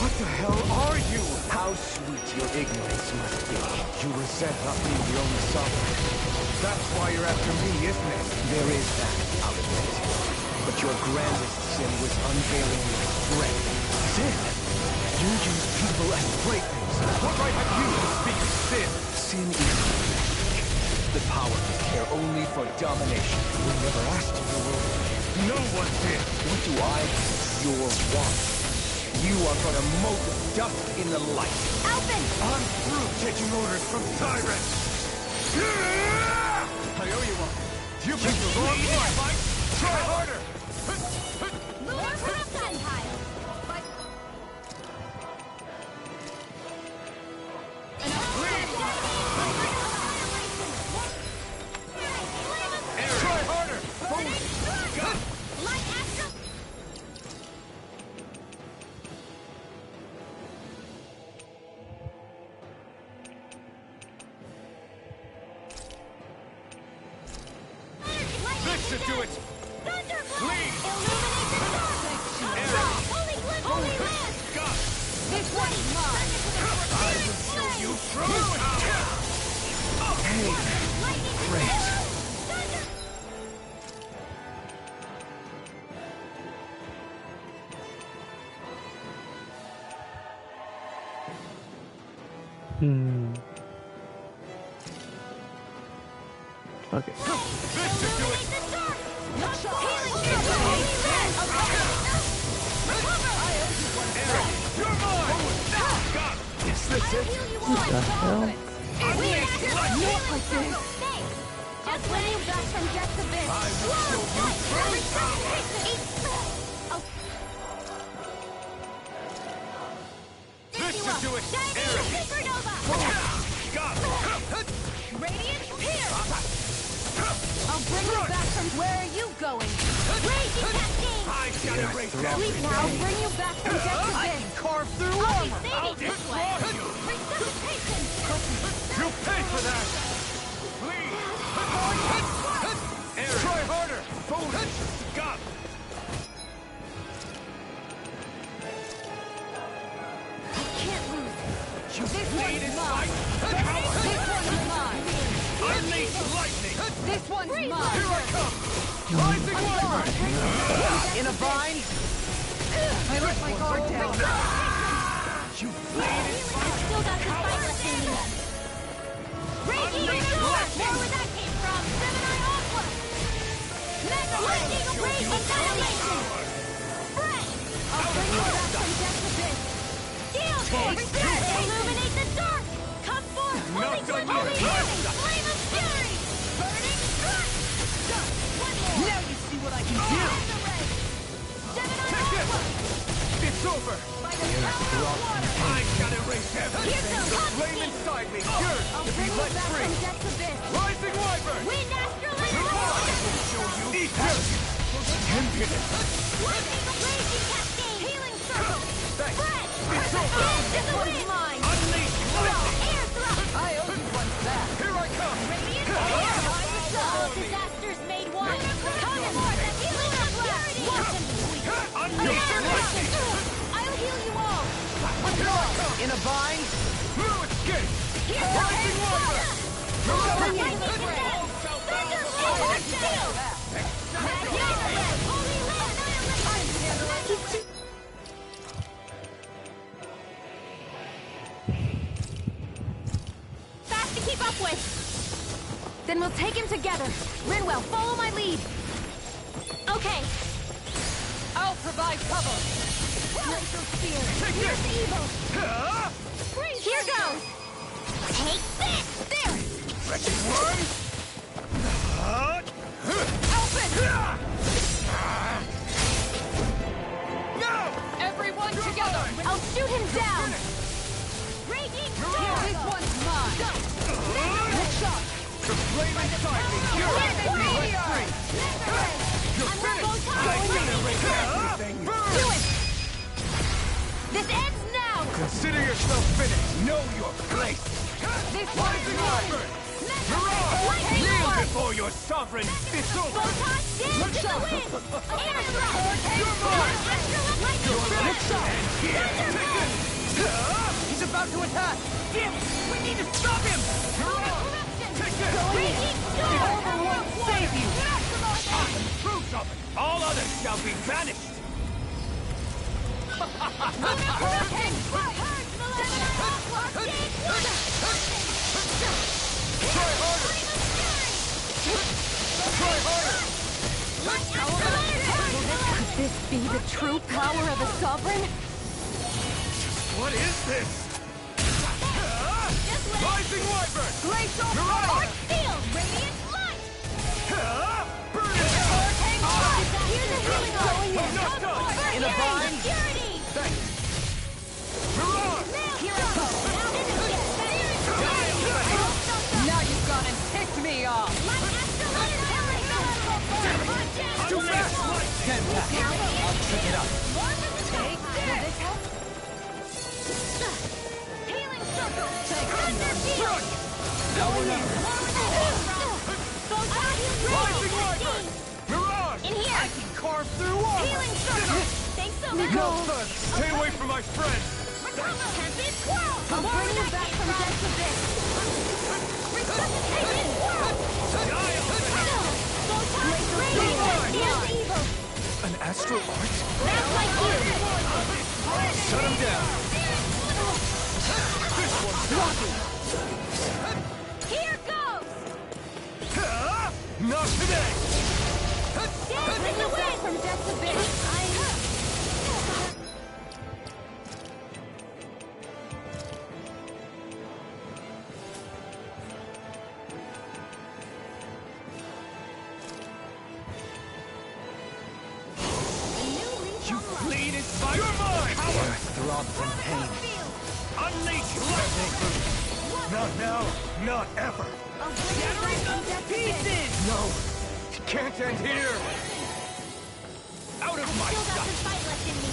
What the hell are you? How sweet your ignorance must be. You resent not being the only sovereign. That's why you're after me, isn't it? There is that, I'll admit. But your grandest sin was unveiling your strength. Sin? You use people as playthings. What right have you to speak of sin? Sin is the power to care only for domination. We never asked you to rule. No one did. What do I do? Your want. You are but a mote of dust in the light. Alpin! I'm through taking orders from tyrants. I owe you one. You picked the wrong fight. Try harder. Lure for a gunpile! Try harder. Light astral! This should do it. Thunderbolt! Lead. Illuminate the dark! Arrow. Holy flip! Holy land! Got. This one's mine! I will show you true power. Hey, Lightning to great. Thunder! Okay. This should do it. Illuminate the dark! Healing circle! Holy land! You're mine. Got. Is this it? What the hell? Just when you got from death to this. I will show you true power. This should do it. Supernova! Got. Radiant Pierce! I'll bring you back from... Where are you going? Raging Cascade! I got erase Sleep everything. now! I'll bring you back from death to I this. can carve through I'll be armor. saving this way! you. Resuscitation! You pay for that. Please. Try harder. Got. I can't lose. You bleed in sight. This one's mine! Unleash lightning. This one's Here mine! I come. Rising wyvern. In a vine? I let my guard down. You bleed in sight. Still got this fight left in me. Raging Sword! More where that came from! Gemini Aqua! Mega Lightning Rage Annihilation! Fresh! I'll bring you back from death to this! Steel Cage! Illuminate the dark! Come forth! Holy Flip! Holy Healing! Flame of Fury! Burning Strike! Now you see what I can do! Gemini Take it. Aqua! It's over. By the power of water! I gotta erase everything. Here's the The hot flame steam. inside me. Yours I'll to be bring you let back free. from death to this! Rising wyvern. Wind Astral I will show you. Eat this. Impudent. Lightning Raging Cascade! Healing Circle! Thanks. Spread! It's over. This one's mine! Unleash lightning. Air thrust! I owe you one back! Here I come. Radiant Fire! All disasters made one! Come forth and healing the blast! Watch him sweep! Divine! No escape! Rising water! Fast to keep up with! Then we'll take him together. Rinwell, follow my lead. Okay. I'll provide cover. Glacial spear. Here's evil. Here goes. Take this. There. Wretched worm! Open. No! Everyone together. I'll shoot him down. Raging storm. This one's mine. Let's go. The flame inside me! You're Let's free! You're finished! I can erase everything! Do it! This ends now! Consider yourself finished! Know your place! This Rising Wyvern! Kneel before your sovereign! It's over! Photon dance in the wind! Air thrust! You're mine! You're And here! Take it! He's about to attack! Damn it! We need to stop him! Take this! Raging storm! Over won't save you! True sovereign! All others shall be banished! Try harder! Try harder! Could this be the true power of a sovereign? What is this? Rising Wyvern! Glacial Mirage! Force Field! Radiant Light! Burn it! Here's a healing arm! I'm not done! In a bind! Security! Thanks! Mirage! Here I go! Now you've gone and ticked me off! Too fast! Stand back. I'll trick it up. Take this! Will this help? Healing circle! Thunder field! Rising Wyvern! Mirage! In here! I can carve through walls! Healing circle! Thanks so much! No further! Stay away from my friend! Tempest Swirl! I'll bring you back from death to this! Resuscitated Swirl! Evil! An astral art? That's like you! Shut him down! Here goes! Not today! Bring you back from death to this! You bleed inspired! You're mine! Power! Throbs in pain. Unleash lightning! Not now, not ever! Shattering them to pieces! No! It can't end here! Out of my Still got sight! some fight left in me.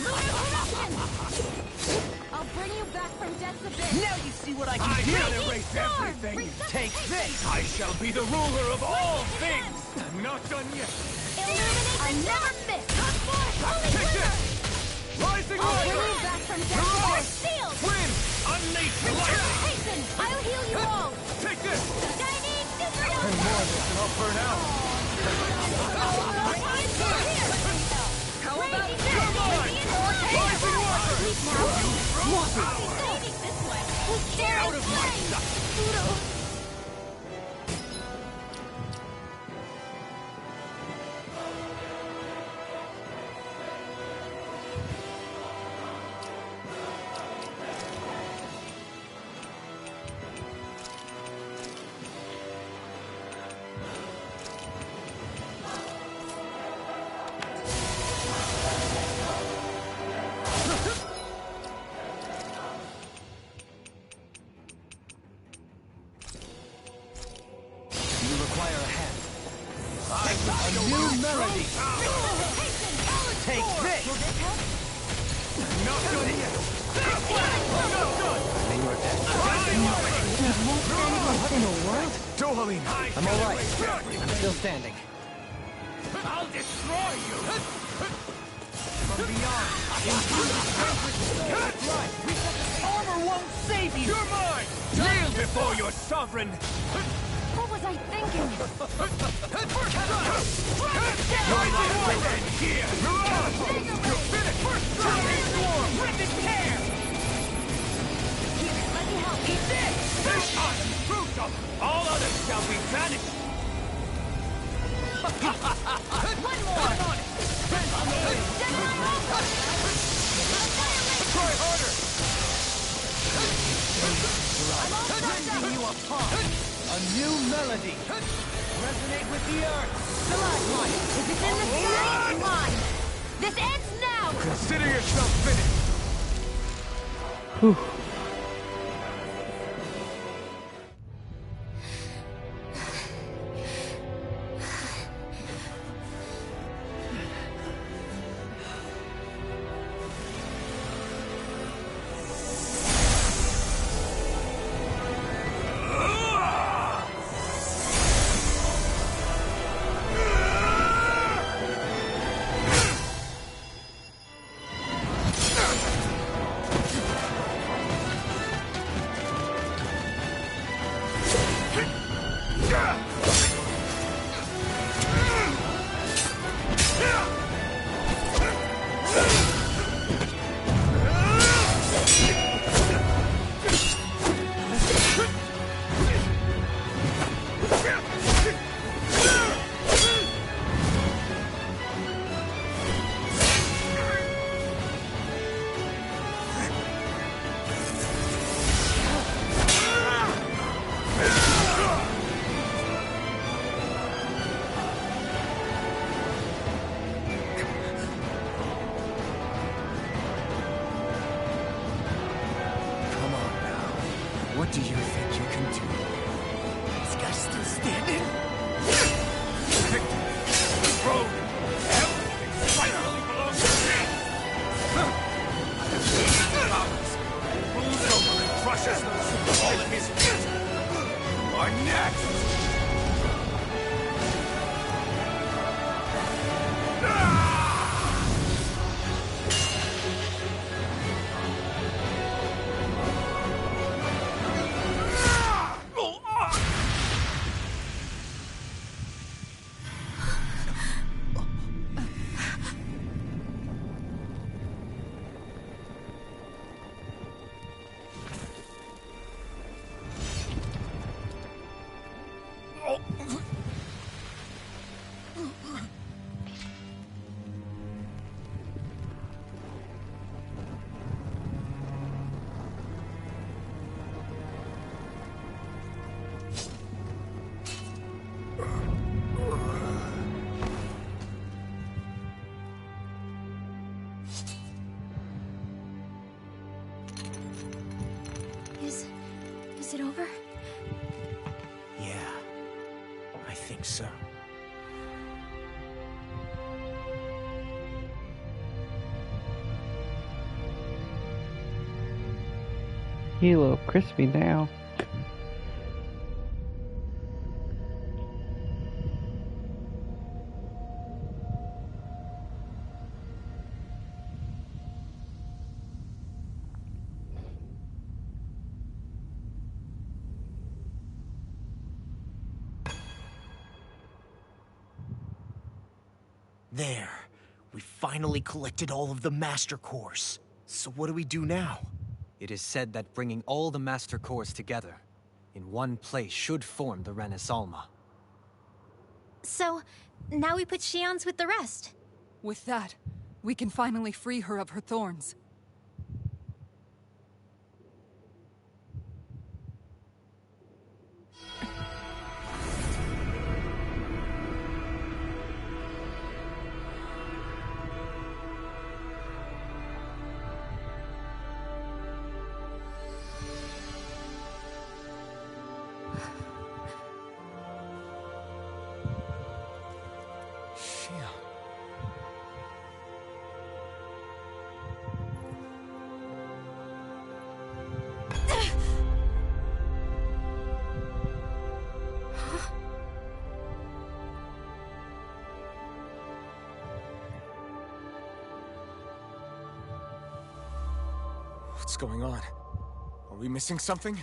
Lunar corruption! I'll bring you back from death's abyss. Now you see what I can I do! can erase everything! Take this! I shall be the ruler of all things! I'm not done yet! Illuminate I never miss! Come forth, holy Take glitter! this! Rising I'll bring Wyvern! you back from death's Mirage! abyss. Sealed! Wind! Unleash lightning! Hasten! I'll heal you all! Take this! Shining supernova! And more of this and I'll burn out! How about You're mine! Rising Wyvern! Out of my sight! You require a hand. A new melody! Take this! Not done yet! Not done! Dohalim! I'm alright. I'm still standing. I'll destroy you! From beyond, into the sacred soul of life. save you! You're mine! Kneel before your sovereign! What was I thinking? Your life will end here! You're finished! Rip his hair! Here, let me help. Eat this! This time, crucial! All others shall be banished! One more! Try harder! Bringing you upon a new melody. Resonate with the earth. The last one. If it's in the sky, it's mine. This ends now! Consider yourself finished! Whew. What do you think you can do? This guy's still standing? The road, everything finally belongs to me! I have seized the powers, rules over and crushes those who fall at his feet! You are next! Is it over? Yeah, I think so. You a little crispy now. There. We finally collected all of the Master Cores. So what do we do now? It is said that bringing all the Master Cores together in one place should form the Renaissance. So, now we put Shion's with the rest. With that, we can finally free her of her thorns. What's going on? Are we missing something?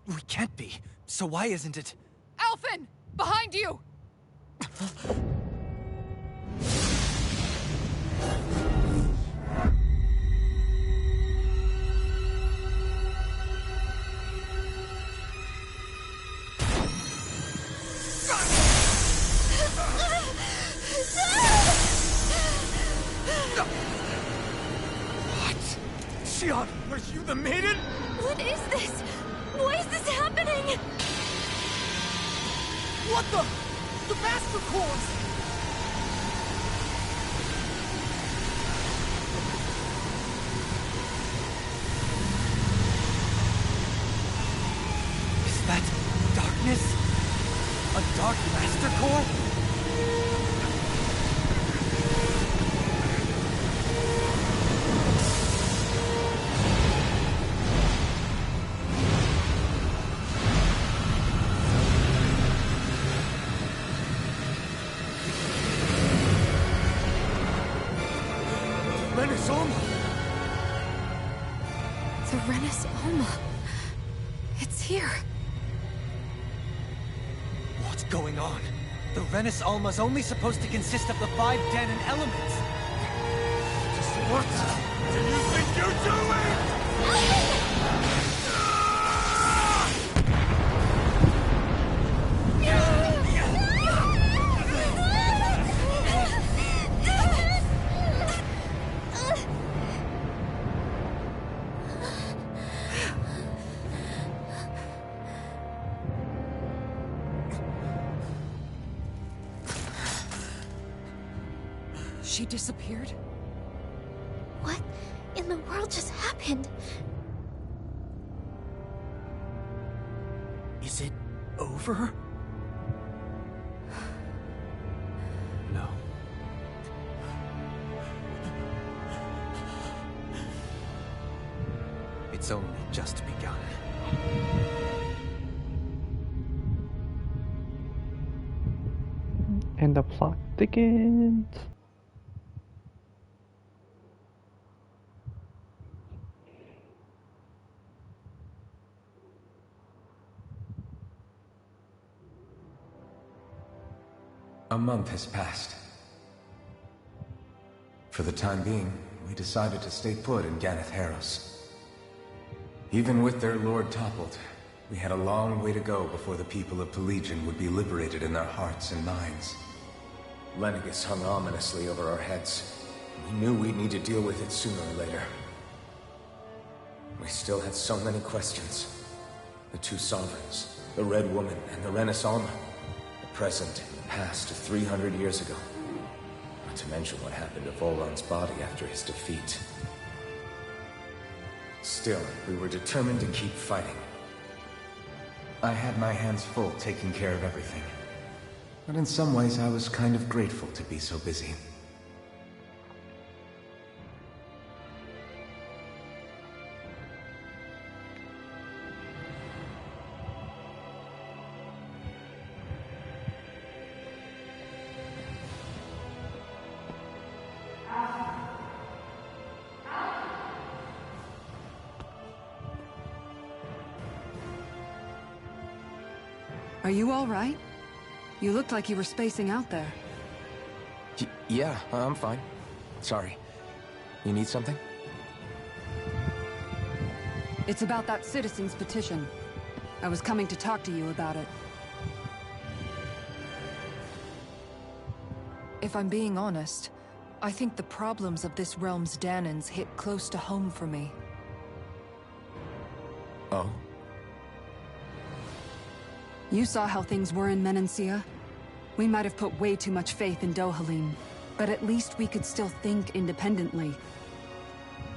We can't be. So why isn't it? Alphen! Behind you! Xion, are you the maiden? What is this? Why is this happening? What the? The Master Course! Is that darkness? A dark Master Core? The Renis Alma. It's here. What's going on? The Renis Alma's only supposed to consist of the 5 Danon elements. What do you think you're doing? She disappeared? What in the world just happened? Is it over? No. It's only just begun. And the plot thickens. A month has passed. For the time being, we decided to stay put in Ganath Haros. Even with their lord toppled, we had a long way to go before the people of Pelegion would be liberated in their hearts and minds. Lenegis hung ominously over our heads. We knew we'd need to deal with it sooner or later. We still had so many questions. The two sovereigns, the Red Woman and the Renis Alma. The present and the past of 300 years ago. Not to mention what happened to Volron's body after his defeat. Still, we were determined to keep fighting. I had my hands full taking care of everything. But in some ways, I was kind of grateful to be so busy. Are you all right? You looked like you were spacing out there. Yeah, I'm fine. Sorry. You need something? It's about that citizen's petition. I was coming to talk to you about it. If I'm being honest, I think the problems of this realm's Danons hit close to home for me. Oh? You saw how things were in Menancia. We might have put way too much faith in Dohalim, but at least we could still think independently.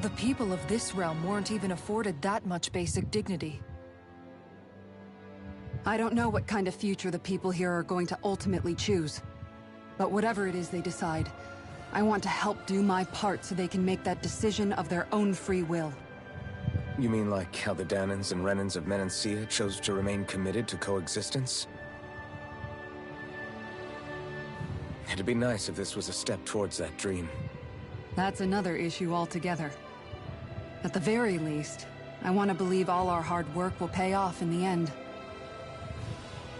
The people of this realm weren't even afforded that much basic dignity. I don't know what kind of future the people here are going to ultimately choose. But whatever it is they decide, I want to help do my part so they can make that decision of their own free will. You mean like how the Danons and Renans of Menancia chose to remain committed to coexistence? It'd be nice if this was a step towards that dream. That's another issue altogether. At the very least, I want to believe all our hard work will pay off in the end.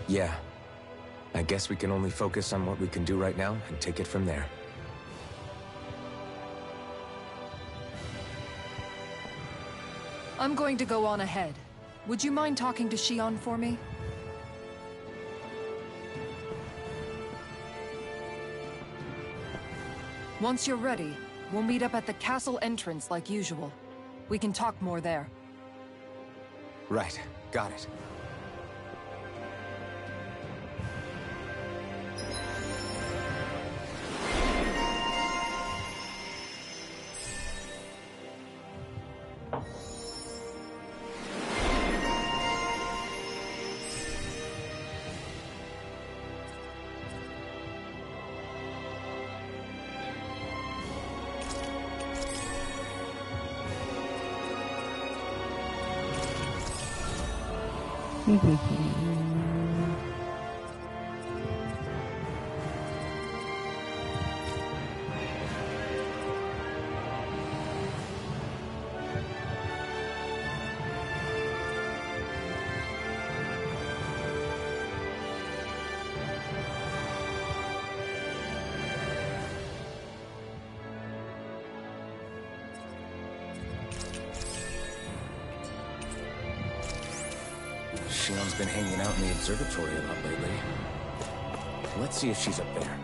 Yeah. I guess we can only focus on what we can do right now and take it from there. I'm going to go on ahead. Would you mind talking to Xion for me? Once you're ready, we'll meet up at the castle entrance like usual. We can talk more there. Right. Got it. Shion's been hanging out in the observatory a lot lately. Let's see if she's up there.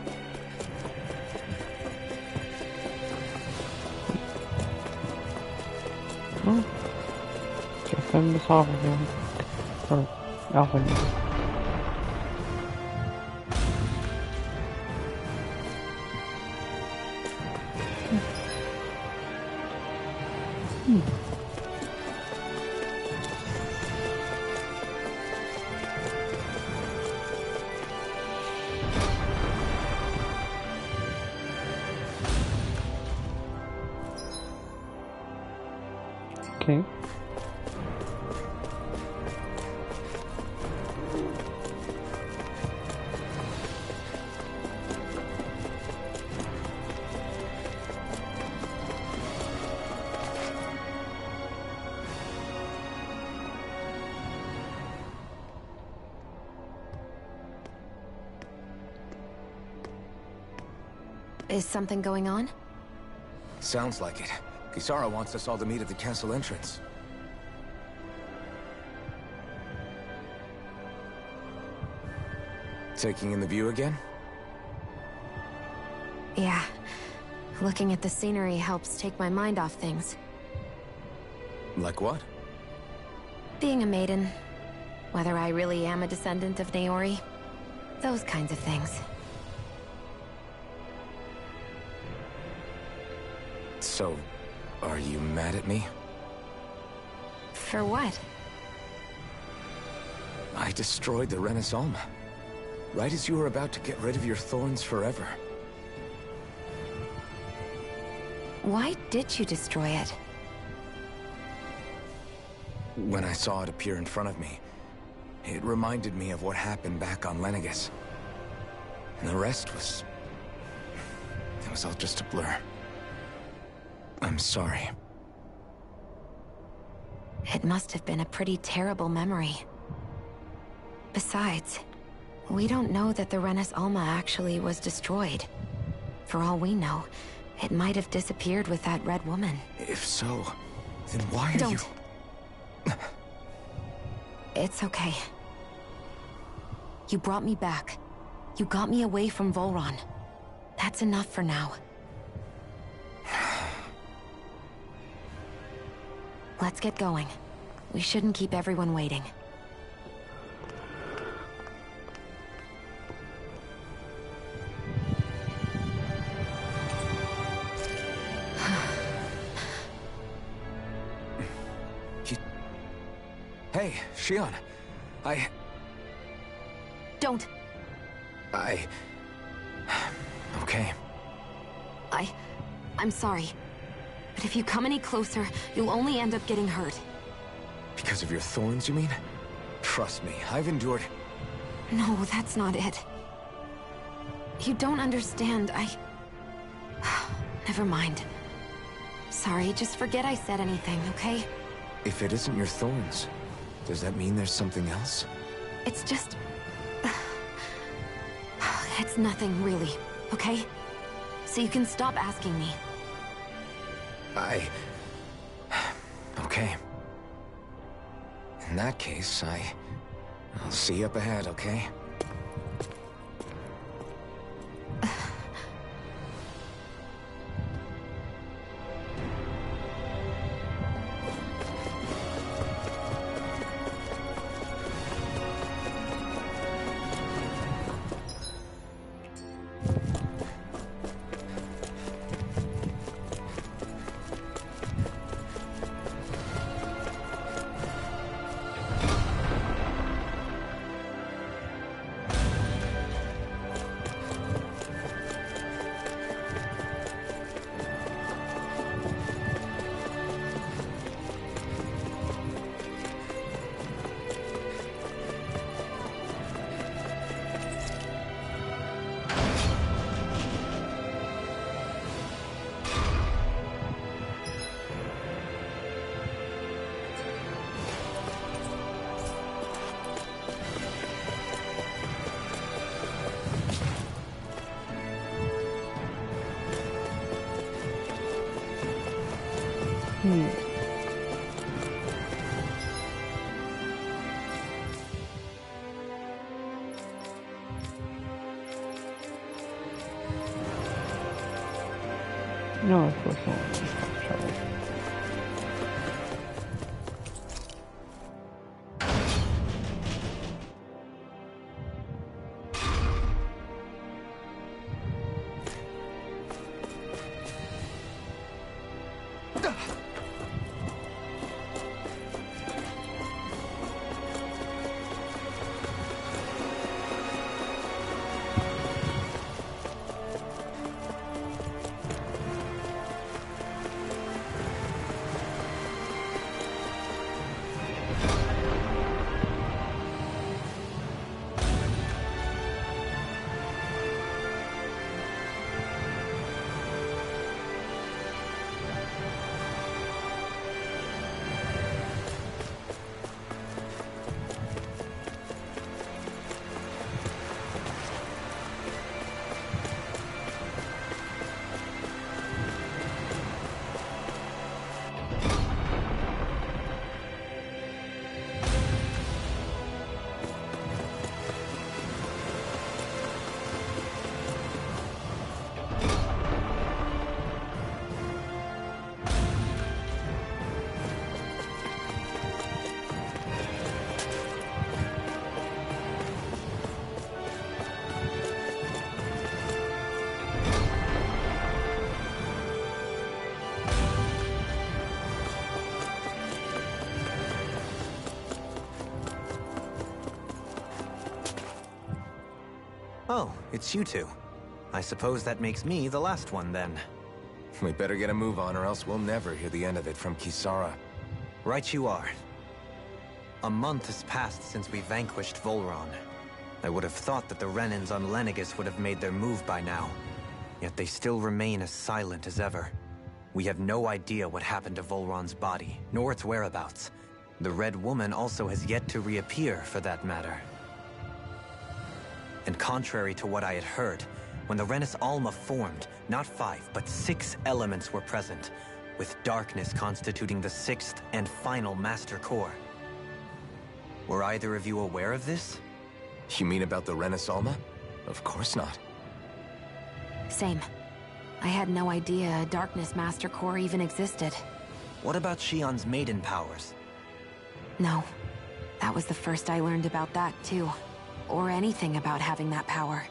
Oh. Guess I'm the solver again. Or Alvin. Okay. Is something going on? Sounds like it. Kisara wants us all to meet at the castle entrance. Taking in the view again? Yeah. Looking at the scenery helps take my mind off things. Like what? Being a maiden. Whether I really am a descendant of Naori. Those kinds of things. So, are you mad at me? For what? I destroyed the Renaissance. Right as you were about to get rid of your thorns forever. Why did you destroy it? When I saw it appear in front of me, it reminded me of what happened back on Lenegus. And the rest was... it was all just a blur. I'm sorry. It must have been a pretty terrible memory. Besides, we don't know that the Renis Alma actually was destroyed. For all we know, it might have disappeared with that red woman. If so, then why are Don't. you... It's okay. You brought me back. You got me away from Volron. That's enough for now. Let's get going. We shouldn't keep everyone waiting. Hey, Xion. Don't. Okay. I'm sorry. But if you come any closer, you'll only end up getting hurt. Because of your thorns, you mean? Trust me, I've endured... No, that's not it. You don't understand, Never mind. Sorry, just forget I said anything, okay? If it isn't your thorns, does that mean there's something else? It's just... It's nothing, really, okay? So you can stop asking me. Okay. In that case, I'll see you up ahead, okay? No, of course not. Trouble. Oh, it's you two. I suppose that makes me the last one, then. We better get a move on, or else we'll never hear the end of it from Kisara. Right you are. A month has passed since we vanquished Volron. I would have thought that the Renans on Lenegis would have made their move by now. Yet they still remain as silent as ever. We have no idea what happened to Volron's body, nor its whereabouts. The Red Woman also has yet to reappear, for that matter. And contrary to what I had heard, when the Renis Alma formed, not 5, but 6 elements were present, with darkness constituting the 6th and final Master Core. Were either of you aware of this? You mean about the Renis Alma? Of course not. Same. I had no idea a Darkness Master Core even existed. What about Shion's maiden powers? No. That was the first I learned about that, too. Or anything about having that power.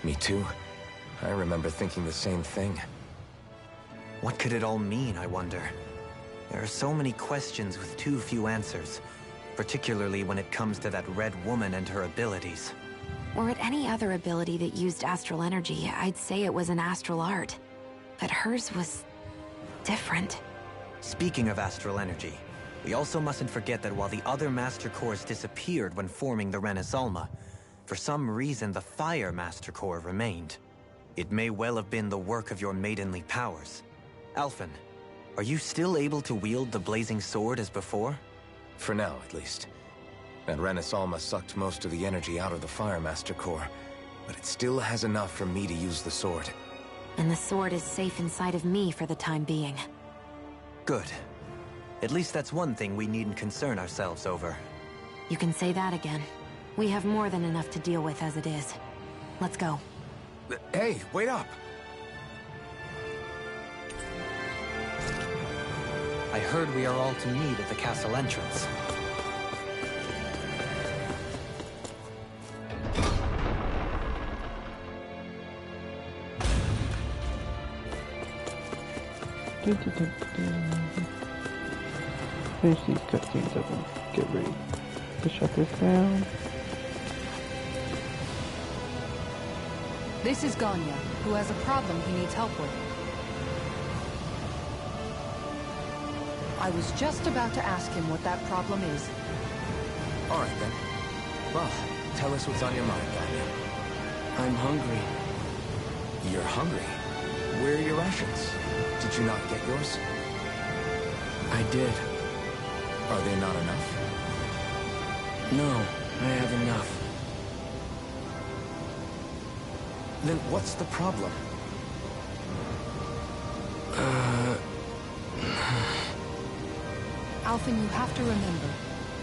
Me too. I remember thinking the same thing. What could it all mean, I wonder? There are so many questions with too few answers, particularly when it comes to that Red Woman and her abilities. Were it any other ability that used astral energy, I'd say it was an astral art. But hers was... different. Speaking of astral energy, we also mustn't forget that while the other Master Cores disappeared when forming the Renis Alma, for some reason the Fire Master Core remained. It may well have been the work of your maidenly powers. Alphen, Are you still able to wield the blazing sword as before? For now, at least. That Renis Alma sucked most of the energy out of the Firemaster core, but it still has enough for me to use the sword. And the sword is safe inside of me for the time being. Good. At least that's one thing we needn't concern ourselves over. You can say that again. We have more than enough to deal with as it is. Let's go. Hey, wait up! I heard we are all to meet at the castle entrance. Finish these cutscenes up and get ready to shut this down. This is Ganya, who has a problem he needs help with. I was just about to ask him what that problem is. All right, then. Well, tell us what's on your mind, Ganya. I'm hungry. You're hungry? Where are your rations? Did you not get yours? I did. Are they not enough? No, I have enough. Then what's the problem? Alphen, you have to remember,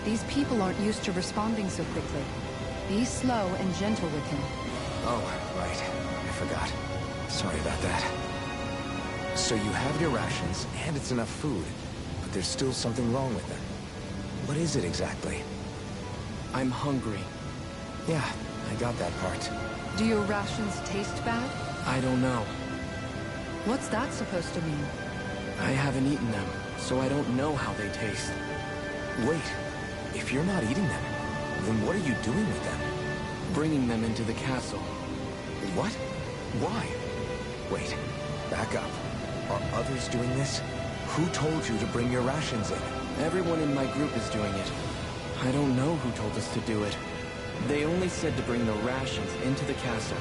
these people aren't used to responding so quickly. Be slow and gentle with him. Oh, right. I forgot. Sorry about that. So you have your rations, and it's enough food, but there's still something wrong with them. What is it exactly? I'm hungry. Yeah, I got that part. Do your rations taste bad? I don't know. What's that supposed to mean? I haven't eaten them, so I don't know how they taste. Wait, if you're not eating them, then what are you doing with them? Bringing them into the castle. What? Why? Wait, back up. Are others doing this? Who told you to bring your rations in? Everyone in my group is doing it. I don't know who told us to do it. They only said to bring the rations into the castle.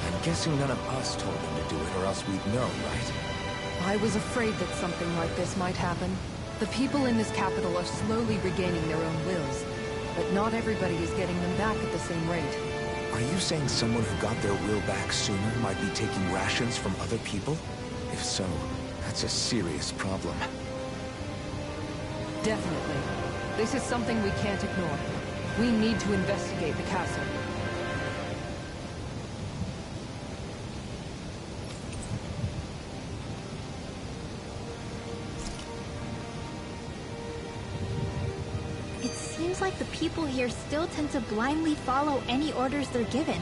I'm guessing none of us told them to do it, or else we'd know, right? I was afraid that something like this might happen. The people in this capital are slowly regaining their own wills, but not everybody is getting them back at the same rate. Are you saying someone who got their will back sooner might be taking rations from other people? If so, that's a serious problem. Definitely. This is something we can't ignore. We need to investigate the castle. It seems like the people here still tend to blindly follow any orders they're given.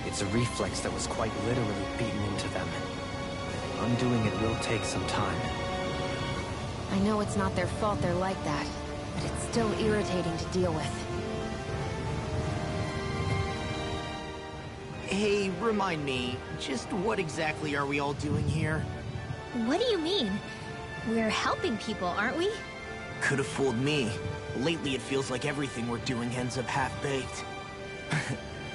It's a reflex that was quite literally beaten into them. Undoing it will take some time. I know it's not their fault they're like that, but it's still irritating to deal with. Hey, remind me, just what exactly are we all doing here? What do you mean? We're helping people, aren't we? Could have fooled me. Lately it feels like everything we're doing ends up half-baked.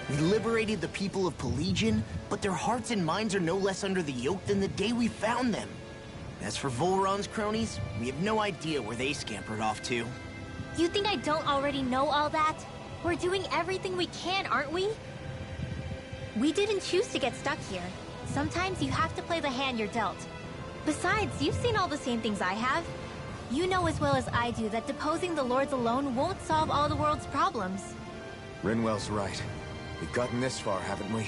We liberated the people of Pelegion, but their hearts and minds are no less under the yoke than the day we found them. As for Volron's cronies, we have no idea where they scampered off to. You think I don't already know all that? We're doing everything we can, aren't we? We didn't choose to get stuck here. Sometimes you have to play the hand you're dealt. Besides, you've seen all the same things I have. You know as well as I do that deposing the lords alone won't solve all the world's problems. Rinwell's right. We've gotten this far, haven't we?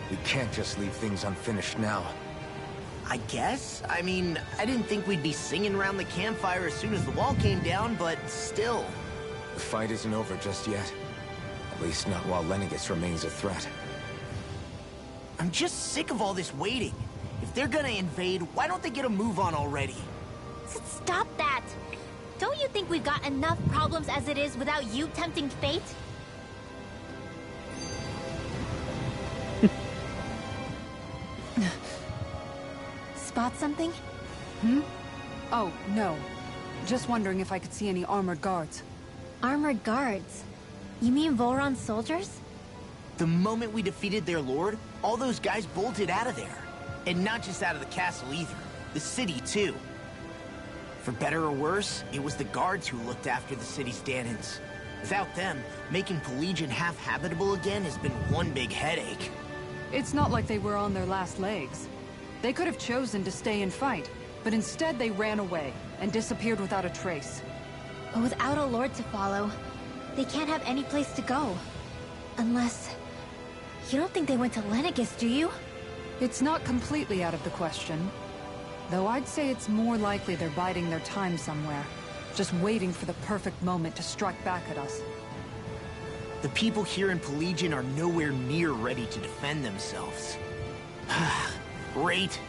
We can't just leave things unfinished now. I guess? I mean, I didn't think we'd be singing around the campfire as soon as the wall came down, but still. The fight isn't over just yet. At least not while Lenegis remains a threat. I'm just sick of all this waiting. If they're gonna invade, why don't they get a move on already? Stop that! Don't you think we've got enough problems as it is without you tempting fate? Spot something? Oh, no. Just wondering if I could see any armored guards. Armored guards? You mean Volron's soldiers? The moment we defeated their lord, all those guys bolted out of there. And not just out of the castle either. The city, too. For better or worse, it was the guards who looked after the city's Danans. Without them, making Pelagian half-habitable again has been one big headache. It's not like they were on their last legs. They could have chosen to stay and fight, but instead they ran away and disappeared without a trace. But without a lord to follow, they can't have any place to go. Unless... You don't think they went to Lenegis, do you? It's not completely out of the question. Though I'd say it's more likely they're biding their time somewhere, just waiting for the perfect moment to strike back at us. The people here in Pelagian are nowhere near ready to defend themselves. Great.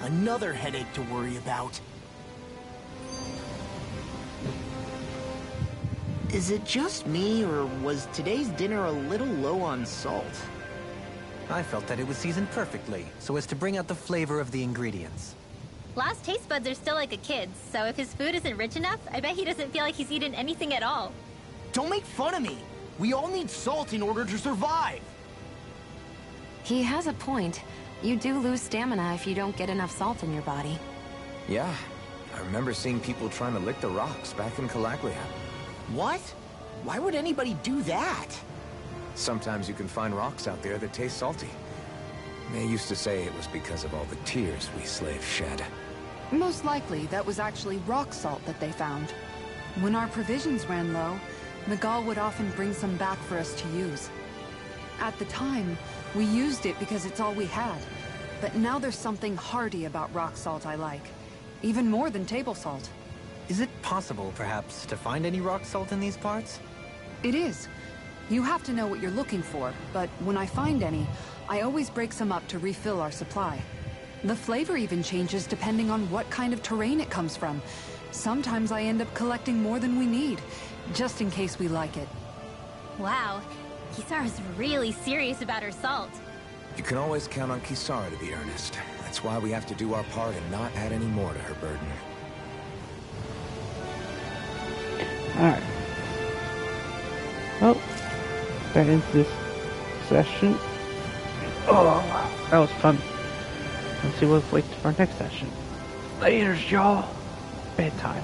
Another headache to worry about. Is it just me, or was today's dinner a little low on salt? I felt that it was seasoned perfectly, so as to bring out the flavor of the ingredients. Last taste buds are still like a kid's, so if his food isn't rich enough, I bet he doesn't feel like he's eaten anything at all. Don't make fun of me! We all need salt in order to survive! He has a point. You do lose stamina if you don't get enough salt in your body. Yeah, I remember seeing people trying to lick the rocks back in Calaglia. What? Why would anybody do that? Sometimes you can find rocks out there that taste salty. They used to say it was because of all the tears we slaves shed. Most likely, that was actually rock salt that they found. When our provisions ran low, Miguel would often bring some back for us to use. At the time, we used it because it's all we had. But now there's something hearty about rock salt I like. Even more than table salt. Is it possible, perhaps, to find any rock salt in these parts? It is. You have to know what you're looking for, but when I find any, I always break some up to refill our supply. The flavor even changes depending on what kind of terrain it comes from. Sometimes I end up collecting more than we need, just in case we like it. Wow, Kisara's really serious about her salt. You can always count on Kisara to be earnest. That's why we have to do our part and not add any more to her burden. Alright. Well, that ends this session. Oh, that was fun. Let's see what waits for our next session. Laters, y'all. Bedtime.